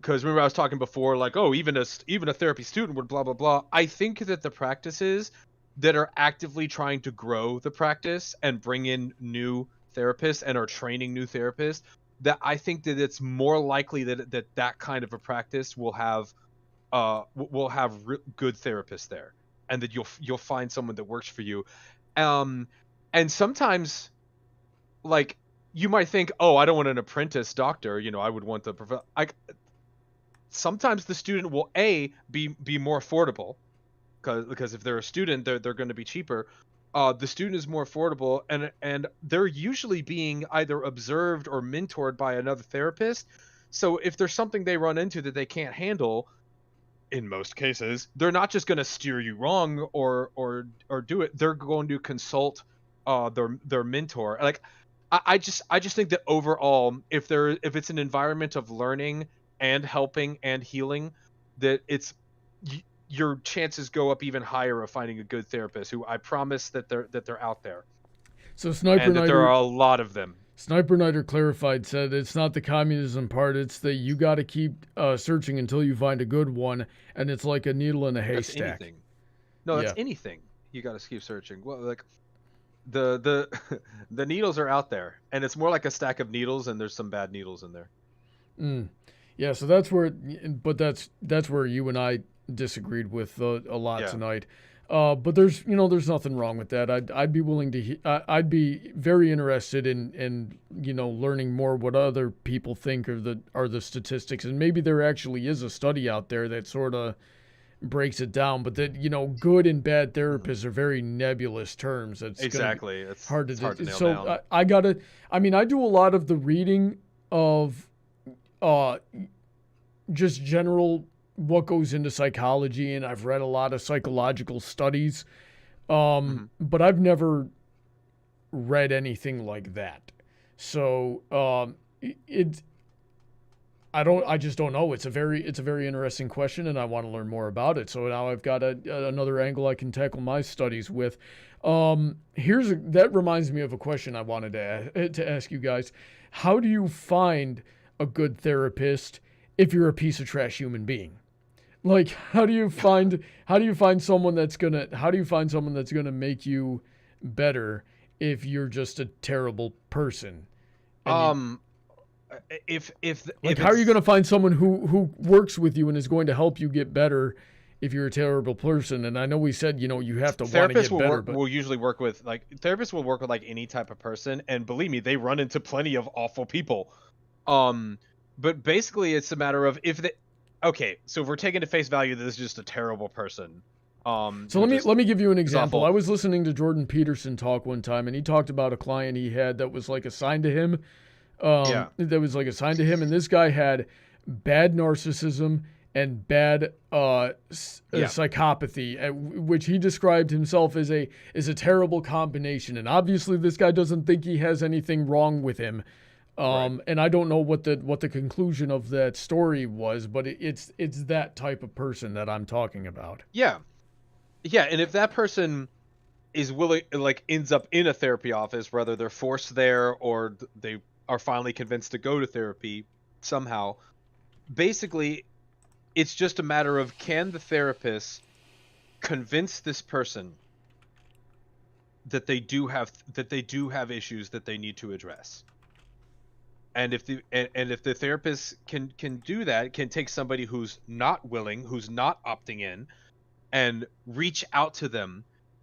Because remember I was talking before, like, oh, even a therapy student would blah blah blah. I think that the practices that are actively trying to grow the practice and bring in new therapists and are training new therapists, that I think that it's more likely that kind of a practice will have good therapists there, and that you'll find someone that works for you. And sometimes, like, you might think, oh, I don't want an apprentice doctor, I would want sometimes the student will be more affordable, because if they're a student, they're going to be cheaper. The student is more affordable, and they're usually being either observed or mentored by another therapist. So if there's something they run into that they can't handle, in most cases, they're not just going to steer you wrong or do it. They're going to consult their mentor. Like, I just think that overall, if it's an environment of learning and helping and healing, that your chances go up even higher of finding a good therapist, who I promise that they're out there. So Sniper and that Nighter, there are a lot of them. Sniper Nighter clarified, said it's not the communism part, it's that you got to keep searching until you find a good one, and it's like a needle in a haystack. That's anything. No, that's anything. You got to keep searching. Well, like, the needles are out there, and it's more like a stack of needles, and there's some bad needles in there. Yeah, so that's where, but that's where you and I disagreed with a lot tonight. But there's nothing wrong with that. I'd be willing to. I'd be very interested in learning more what other people think are the statistics, and maybe there actually is a study out there that sort of breaks it down. But that good and bad therapists are very nebulous terms. Exactly. It's hard to nail so down. I do a lot of the reading of just general what goes into psychology, and I've read a lot of psychological studies, but I've never read anything like that. So I just don't know. It's a very interesting question, and I want to learn more about it. So now I've got another angle I can tackle my studies with. That reminds me of a question I wanted to ask you guys. How do you find a good therapist if you're a piece of trash human being? Like, how do you find someone that's gonna make you better if you're just a terrible person? How are you gonna find someone who works with you and is going to help you get better if you're a terrible person? And I know we said you have to want to get better, but will usually work with therapists will work with any type of person, and believe me, they run into plenty of awful people. But basically, it's a matter of so if we're taking to face value that this is just a terrible person. So let me give you an example. I was listening to Jordan Peterson talk one time, and he talked about a client he had that was like assigned to him. And this guy had bad narcissism and bad psychopathy, which he described himself as a terrible combination. And obviously, this guy doesn't think he has anything wrong with him. Right. And I don't know what the conclusion of that story was, but it's that type of person that I'm talking about. Yeah. And if that person is willing, ends up in a therapy office, whether they're forced there or they are finally convinced to go to therapy somehow, basically, it's just a matter of, can the therapist convince this person that they do have issues that they need to address. And if the therapist can do that, can take somebody who's not willing, who's not opting in, and reach out to them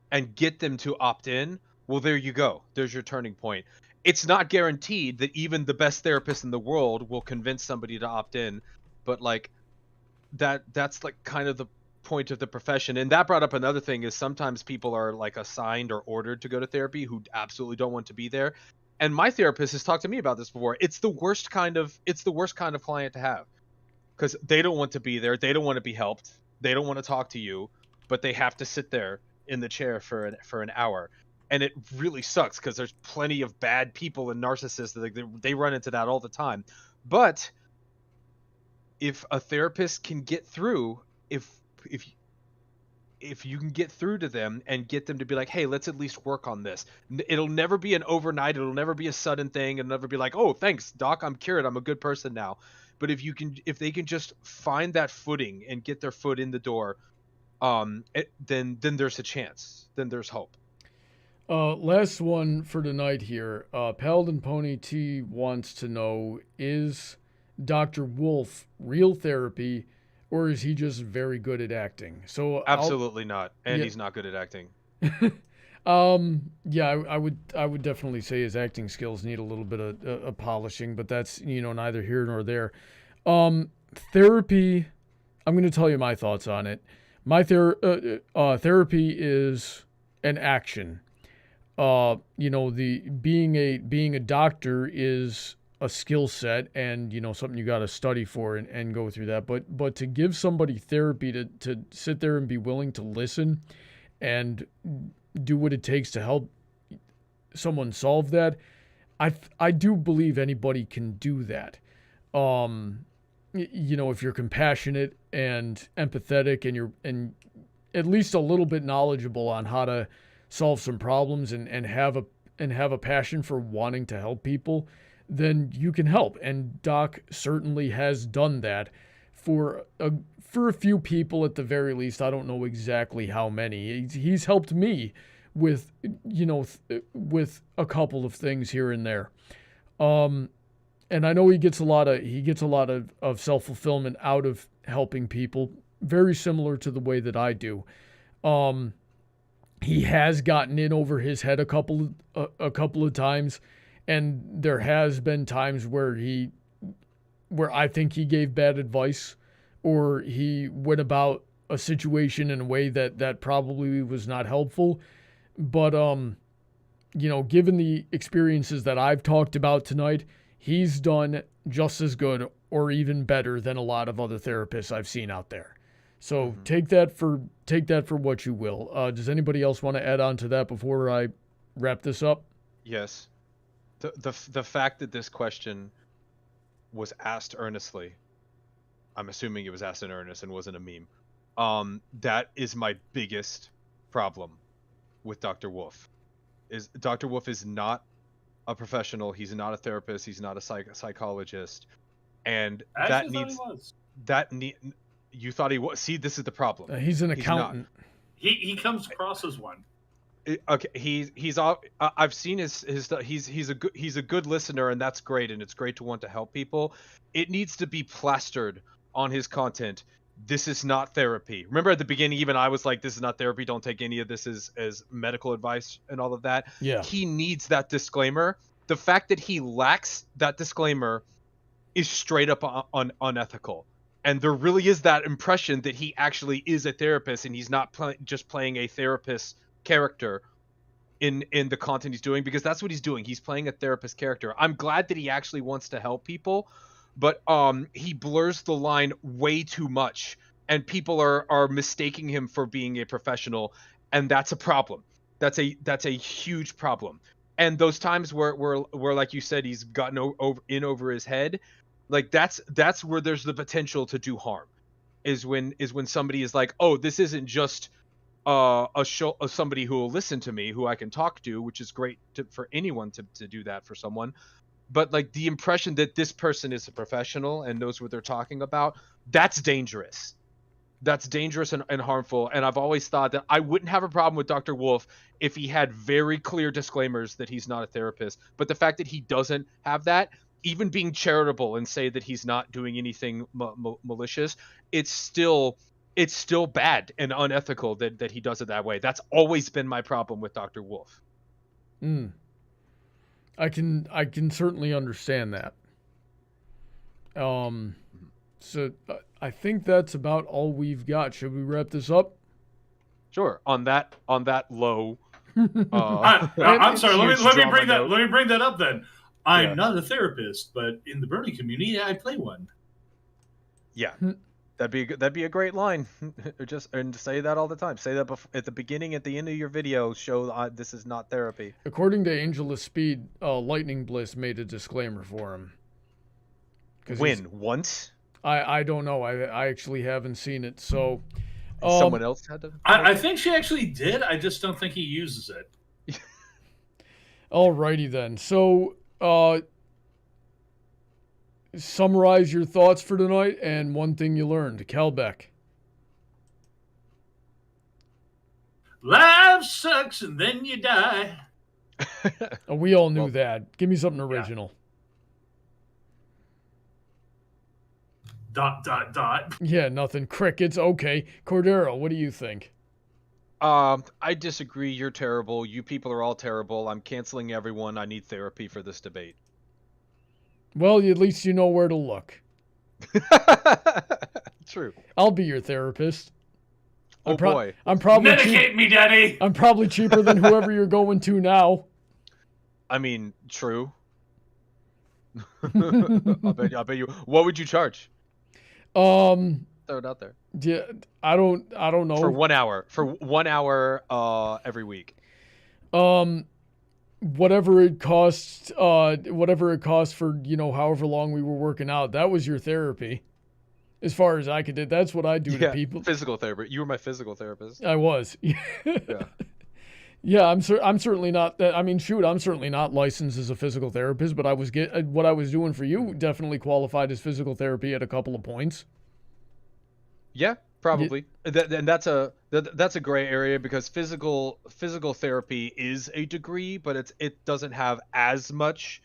and get them to opt in, well, there you go. There's your turning point. It's not guaranteed that even the best therapist in the world will convince somebody to opt in, but that's kind of the point of the profession. And that brought up another thing, is sometimes people are assigned or ordered to go to therapy who absolutely don't want to be there. And my therapist has talked to me about this before. It's the worst kind of client to have, because they don't want to be there. They don't want to be helped. They don't want to talk to you, but they have to sit there in the chair for an hour. And it really sucks because there's plenty of bad people and narcissists that they run into that all the time. But if a therapist can get through, if you can get through to them and get them to be like, hey, let's at least work on this. It'll never be an overnight. It'll never be a sudden thing. It'll never be like, oh, thanks, doc, I'm cured. I'm a good person now. But if they can just find that footing and get their foot in the door, then there's a chance. Then there's hope. Last one for tonight here. Paladin Pony T wants to know, is Dr. Wolf real therapy, or is he just very good at acting? So absolutely not, and he's not good at acting. Yeah, I would definitely say his acting skills need a little bit of polishing, but that's neither here nor there. Therapy, I'm going to tell you my thoughts on it. My therapy is an action. The being a doctor is a skill set and something you got to study for and go through that. But to give somebody therapy to sit there and be willing to listen and do what it takes to help someone solve that, I do believe anybody can do that. If you're compassionate and empathetic and at least a little bit knowledgeable on how to solve some problems and have a passion for wanting to help people, then you can help. And Doc certainly has done that for a few people at the very least. I don't know exactly how many. He's helped me with with a couple of things here and there. And I know he gets a lot of self-fulfillment out of helping people, very similar to the way that I do. He has gotten in over his head a couple of times, and there has been times where I think he gave bad advice, or he went about a situation in a way that probably was not helpful. But given the experiences that I've talked about tonight, he's done just as good or even better than a lot of other therapists I've seen out there. So take that for what you will. Does anybody else want to add on to that before I wrap this up? Yes. The fact that this question was asked earnestly, I'm assuming it was asked in earnest and wasn't a meme. That is my biggest problem with Dr. Wolf. Dr. Wolf is not a professional. He's not a therapist. He's not a psychologist. And you thought he was. See, this is the problem. He's an accountant. He comes across as one. Okay, he's I've seen his he's a good listener, and that's great, and it's great to want to help people. It needs to be plastered on his content. This is not therapy. Remember at the beginning, even I was like, this is not therapy. Don't take any of this as medical advice and all of that. Yeah. He needs that disclaimer. The fact that he lacks that disclaimer is straight up unethical. And there really is that impression that he actually is a therapist, and he's not just playing a therapist character in the content he's doing, because that's what he's doing. He's playing a therapist character. I'm glad that he actually wants to help people, but he blurs the line way too much, and people are mistaking him for being a professional, and that's a problem. That's a huge problem. And those times where like you said, he's gotten over his head, like that's where there's the potential to do harm, is when somebody is like, oh, this isn't just somebody who will listen to me, who I can talk to, which is great for anyone to do that for someone. But like the impression that this person is a professional and knows what they're talking about, that's dangerous. That's dangerous and harmful. And I've always thought that I wouldn't have a problem with Dr. Wolf if he had very clear disclaimers that he's not a therapist. But the fact that he doesn't have that, even being charitable and say that he's not doing anything malicious, it's still bad and unethical that he does it that way. That's always been my problem with Dr. Wolf. I can certainly understand that. So I think that's about all we've got. Should we wrap this up? Sure. On that low. I'm sorry. Let me bring that up then. I'm not a therapist, but in the Brony community, I play one. Yeah. That'd be a great line. And say that all the time. Say that at the beginning, at the end of your video. Show this is not therapy. According to Angela Speed, Lightning Bliss made a disclaimer for him. When? Once? I don't know. I actually haven't seen it. So someone else had to. I think she actually did. I just don't think he uses it. Alrighty then. So summarize your thoughts for tonight and one thing you learned. Calbeck. Life sucks and then you die. We all knew that. Give me something original. Yeah. ... Yeah, nothing. Crickets. Okay. Cordero, what do you think? I disagree. You're terrible. You people are all terrible. I'm canceling everyone. I need therapy for this debate. Well, at least you know where to look. True. I'll be your therapist. Boy. I'm probably Medicate me, Daddy. I'm probably cheaper than whoever you're going to now. I mean, true. I'll bet you. What would you charge? Throw it out there. Yeah, I don't know. For 1 hour. For 1 hour every week. Whatever it costs for, however long we were working out, that was your therapy. As far as I could do, that's what I do to people. Physical therapy. You were my physical therapist. I was. Yeah. Yeah, I'm certainly not that. I mean, shoot, I'm certainly not licensed as a physical therapist, but what I was doing for you definitely qualified as physical therapy at a couple of points. Yeah, probably. And that's a gray area because physical therapy is a degree, but it doesn't have as much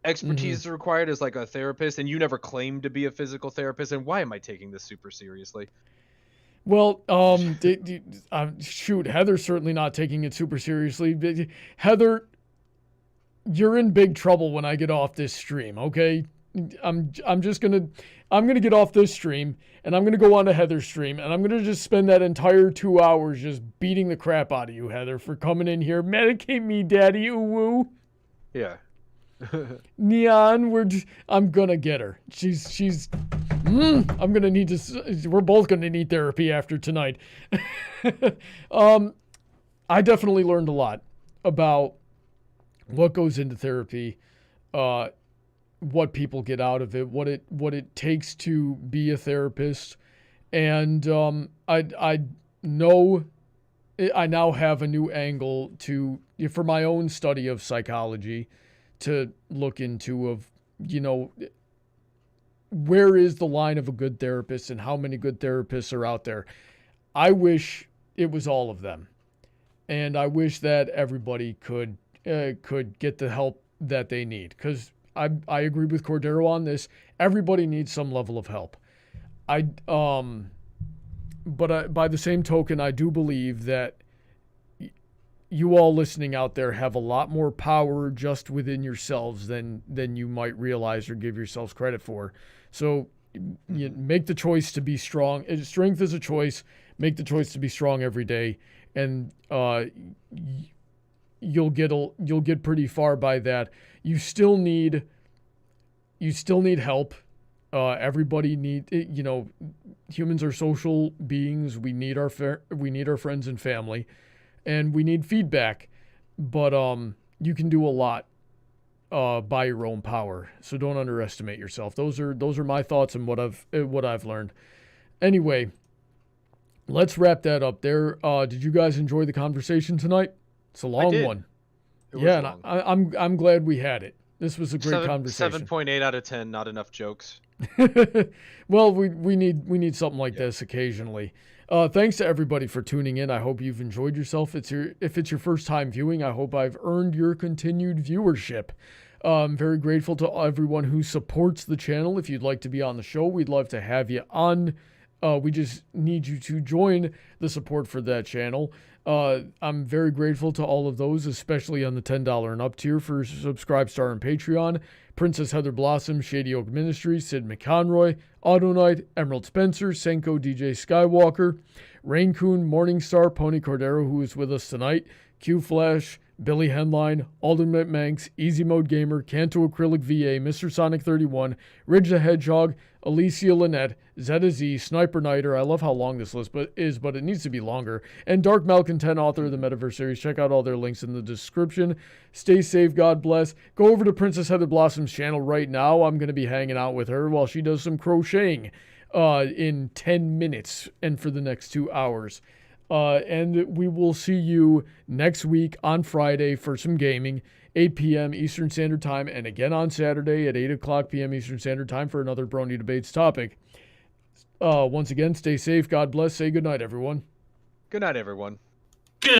expertise required as like a therapist. And you never claimed to be a physical therapist. And why am I taking this super seriously? Well, shoot, Heather's certainly not taking it super seriously. Heather, you're in big trouble when I get off this stream, okay? I'm gonna get off this stream and I'm gonna go on to Heather's stream and I'm gonna just spend that entire 2 hours just beating the crap out of you, Heather, for coming in here. Medicate me, Daddy, ooh woo. Yeah. Neon, I'm gonna get her. I'm gonna need to. We're both gonna need therapy after tonight. I definitely learned a lot about what goes into therapy, what people get out of it, what it takes to be a therapist, and I know I now have a new angle for my own study of psychology to look into of, where is the line of a good therapist and how many good therapists are out there. I wish it was all of them. And I wish that everybody could get the help that they need. Because I agree with Cordero on this. Everybody needs some level of help. But by the same token, I do believe that you all listening out there have a lot more power just within yourselves than you might realize or give yourselves credit for. So you make the choice to be strong. Strength is a choice. Make the choice to be strong every day, and you'll get pretty far by that. You still need help. Everybody humans are social beings. We need our friends and family. And we need feedback, but you can do a lot by your own power. So don't underestimate yourself. Those are my thoughts and what I've learned. Anyway, let's wrap that up there. Did you guys enjoy the conversation tonight? It's a long one. Yeah, and I'm glad we had it. This was a great conversation. 7.8 out of 10. Not enough jokes. Well, we need something like this occasionally. Thanks to everybody for tuning in. I hope you've enjoyed yourself. If it's your first time viewing, I hope I've earned your continued viewership. I'm very grateful to everyone who supports the channel. If you'd like to be on the show, we'd love to have you on. We just need you to join the support for that channel. I'm very grateful to all of those, especially on the $10 and up tier for Subscribe Star and Patreon. Princess Heather Blossom, Shady Oak Ministries, Sid McConroy, Autoknight, Emerald Spencer, Senko DJ Skywalker, Rein-Kun, Morningstar, Pony Cordero, who is with us tonight, QFlash, Billy Henline, Alden MacManx, EasyModeGamer, Kanto Acrylic VA, Mr. Sonic 31, Ridge the Hedgehog, Alicia Lynette, Zeta Z, Sniper Nighter. I love how long this list but it needs to be longer. And Dark Malcontent, author of the Metaverse series. Check out all their links in the description. Stay safe, God bless. Go over to Princess Heather Blossom's channel right now. I'm going to be hanging out with her while she does some crocheting in 10 minutes and for the next 2 hours. And we will see you next week on Friday for some gaming, 8 p.m. Eastern Standard Time, and again on Saturday at 8 o'clock p.m. Eastern Standard Time for another Brony Debates topic. Once again, stay safe, God bless, say goodnight, everyone. Good night, everyone.